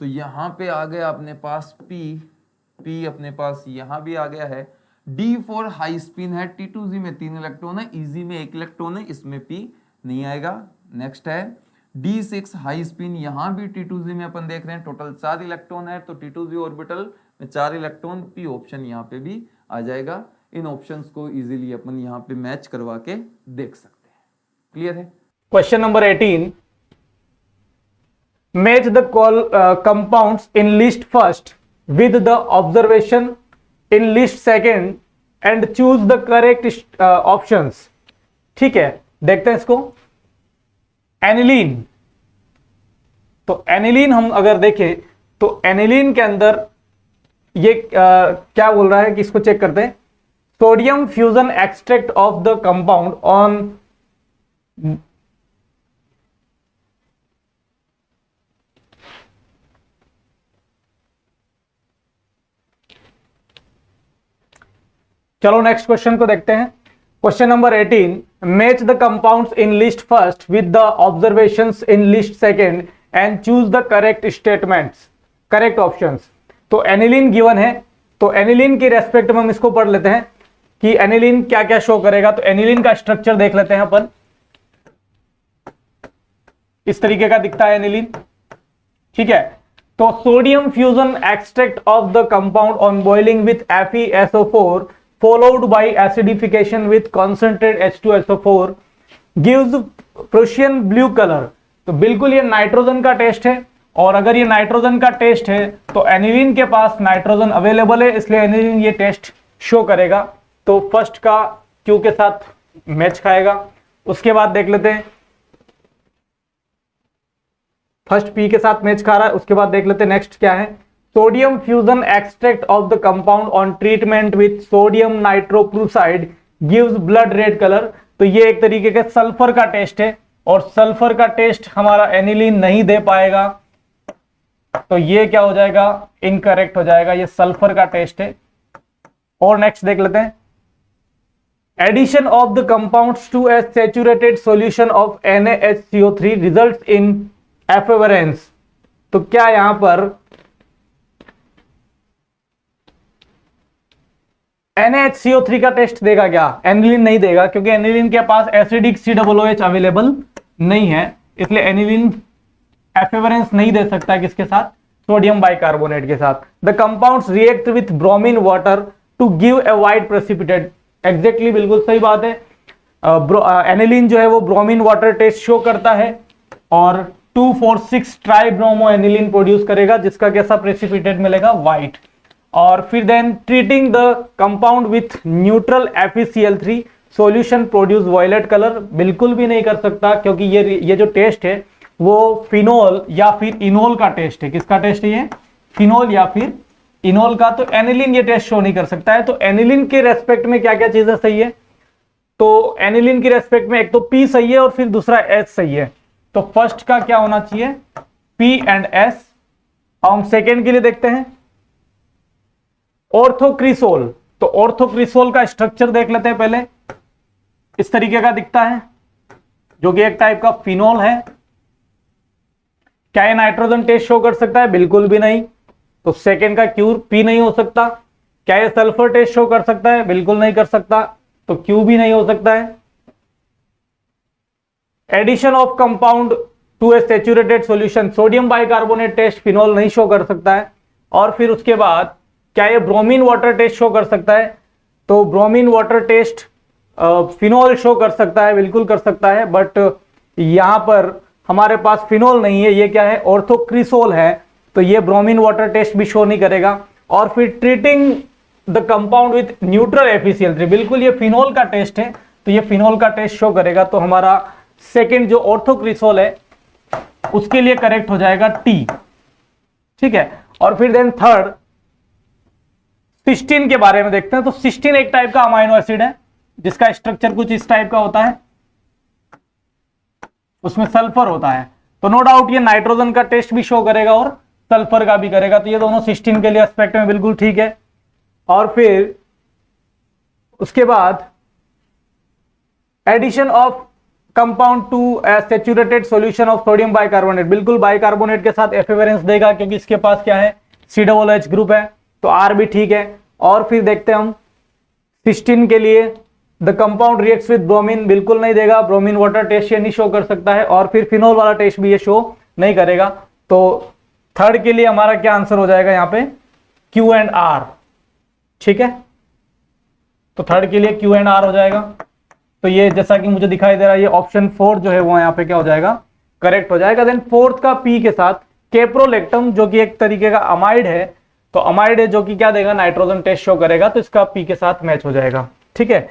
तो यहाँ पे आ गया अपने पास P अपने पास यहाँ भी आ गया है। D4 हाई स्पिन है, T2Z में 3 इलेक्ट्रॉन है, Eg में 1 इलेक्ट्रॉन है, इसमें P नहीं आएगा। नेक्स्ट है D6 हाई स्पिन, यहाँ भी T2Z में अपन देख रहे हैं टोटल 4 इलेक्ट्रॉन है, तो T2Z ऑर्बिटल में 4 इलेक्ट्रॉन, P ऑप्शन यहाँ पे भी आ जाएगा। इन ऑप्शंस को इजीली अपन यहाँ पे मैच करवा के देख सकते हैं। क्लियर है? Question number 18, match the compounds in list first with the observation in list second and choose the correct options. ठीक है, देखते हैं इसको। एनिलीन, तो एनिलीन हम अगर देखें तो एनिलीन के अंदर ये क्या बोल रहा है कि इसको चेक करते हैं। Sodium fusion extract of the compound on चलो नेक्स्ट क्वेश्चन को देखते हैं। Question number 18, match the compounds in list first with the observations in list second and choose the correct statements, correct options. तो aniline given है, तो aniline के respect में हम इसको पढ़ लेते हैं कि एनिलीन क्या क्या शो करेगा। तो एनिलीन का स्ट्रक्चर देख लेते हैं अपन, इस तरीके का दिखता है एनिलीन। ठीक है, तो sodium fusion extract of the compound on boiling with FeSO4 followed by acidification with concentrate H2SO4 gives Prussian blue color। तो बिल्कुल ये नाइट्रोजन का टेस्ट है, और अगर ये नाइट्रोजन का टेस्ट है तो एनिलीन के पास नाइट्रोजन अवेलेबल है, इसलिए एनिलीन ये टेस्ट शो करेगा। तो फर्स्ट का Q के साथ मैच खाएगा। उसके बाद देख लेते हैं, फर्स्ट P के साथ मैच खा रहा है। उसके बाद देख लेते हैं नेक्स्ट क्या है। Sodium fusion extract of the compound on treatment with sodium nitrochloride gives blood red colour. तो ये एक तरीके का सल्फर का टेस्ट है, और सल्फर का टेस्ट हमारा एनिलीन नहीं दे पाएगा, तो ये क्या हो जाएगा, इनकरेक्ट हो जाएगा, ये सल्फर का टेस्ट है। और नेक्स्ट देख लेते हैं, addition of the compounds to a saturated solution of NaHCO3 results in effervescence. तो क्या यहां पर NaHCO3 का टेस्ट देगा क्या? एनिलीन नहीं देगा, क्योंकि एनिलीन के पास एसिडिक COOH अवेलेबल नहीं है, इसलिए एनिलीन एफेवरेंस नहीं दे सकता किसके साथ, सोडियम बाइकार्बोनेट के साथ। The compounds react with bromine water to give a white precipitate. Exactly बिल्कुल सही बात है। एनिलीन जो है वो ब्रोमीन वाटर टेस्ट शो करता है, और 2,4,6 ट्राइब्रोमो एनिलीन प्रोड्यूस करेगा, जिसका कैसा प्रेसिपिटेट मिलेगा, व्हाइट। और फिर then treating the compound with neutral FeCl3 solution produce violet colour. बिल्कुल भी नहीं कर सकता, क्योंकि ये जो टेस्ट है वो फिनोल या फिर इनोल का टेस्ट है। किसका टेस्ट है ये? फिनोल या फिर इनोल का। तो एनिलीन ये टेस्ट शो नहीं कर सकता है। तो एनिलीन के रेस्पेक्ट में क्या क्या चीजें सही है? तो एनिलीन के रेस्पेक्ट में एक तो P सही है, और फिर दूसरा H सही है। तो फर्स्ट का क्या होना चाहिए, P एंड S। अब हम सेकेंड के लिए देखते हैं, ऑर्थोक्रिसोल। तो ऑर्थोक्रिसोल का स्ट्रक्चर देख लेते हैं पहले। इस तरीके का दिखता है, जो कि एक टाइप का फिनोल है। क्या ये नाइट्रोजन टेस्ट शो कर सकता है? बिल्कुल भी नहीं। तो सेकेंड का क्यू पी नहीं हो सकता। क्या ये सल्फर टेस्ट शो कर सकता है? बिल्कुल नहीं कर सकता, तो क्यू भी नहीं हो सकता है। Addition of compound to a saturated solution, sodium bicarbonate test phenol नहीं शो कर सकता है। और फिर उसके बाद क्या ये ब्रोमीन वाटर टेस्ट शो कर सकता है? तो bromine water test phenol show कर सकता है, बिल्कुल कर सकता है, बट यहां पर हमारे पास फिनोल नहीं है, ये क्या है, ऑर्थोक्रिसोल है, तो ये ब्रोमीन वाटर टेस्ट भी शो नहीं करेगा। और फिर treating the compound with neutral efficiency, बिल्कुल ये फिनोल का टेस्ट है, तो ये फिनोल का टेस्ट शो करेगा। तो हमारा सेकेंड जो ऑर्थोक्रिसोल है उसके लिए करेक्ट हो जाएगा टी। ठीक है, और फिर देन थर्ड सिस्टीन के बारे में देखते हैं। तो सिस्टीन एक टाइप का अमाइनो एसिड है जिसका स्ट्रक्चर कुछ इस टाइप का होता है, उसमें सल्फर होता है। तो नो डाउट ये नाइट्रोजन का टेस्ट भी शो करेगा और सल्फर का भी करेगा, तो ये दोनों सिस्टीन के लिए एस्पेक्ट में बिल्कुल ठीक है। और फिर उसके बाद addition of compound to a saturated solution of sodium bicarbonate, बिल्कुल बाइकार्बोनेट के साथ एफिवेरेंस देगा क्योंकि इसके पास क्या है, COOH ग्रुप है, तो आर भी ठीक है। और फिर देखते हैं हम सिस्टीन के लिए, the compound reacts with bromine, बिल्कुल नहीं देगा, ब्रोमीन वाटर टेस्ट ये नहीं शो कर सकता है। और फिर फिनोल वाला टेस्ट भी ये शो नहीं करेगा। तो थर्ड के लिए हमारा क्या आंसर हो जाएगा यहाँ पे, Q एंड R। ठीक है, तो थर्ड के लिए Q एंड R हो जाएगा। तो ये जैसा कि मुझे दिखाई दे रहा है, ये ऑप्शन 4 जो है वो यहाँ पे क्या हो जाएगा, करेक्ट हो जाएगा। देन फोर्थ का P के साथ कैप्रोलेक्टम, जो कि एक तरीके का अमाइड है, तो अमाइड है जो कि क्या देगा, नाइट्रोजन टेस्ट शो करेगा, तो इसका P के साथ मैच हो जाएगा। ठीक है,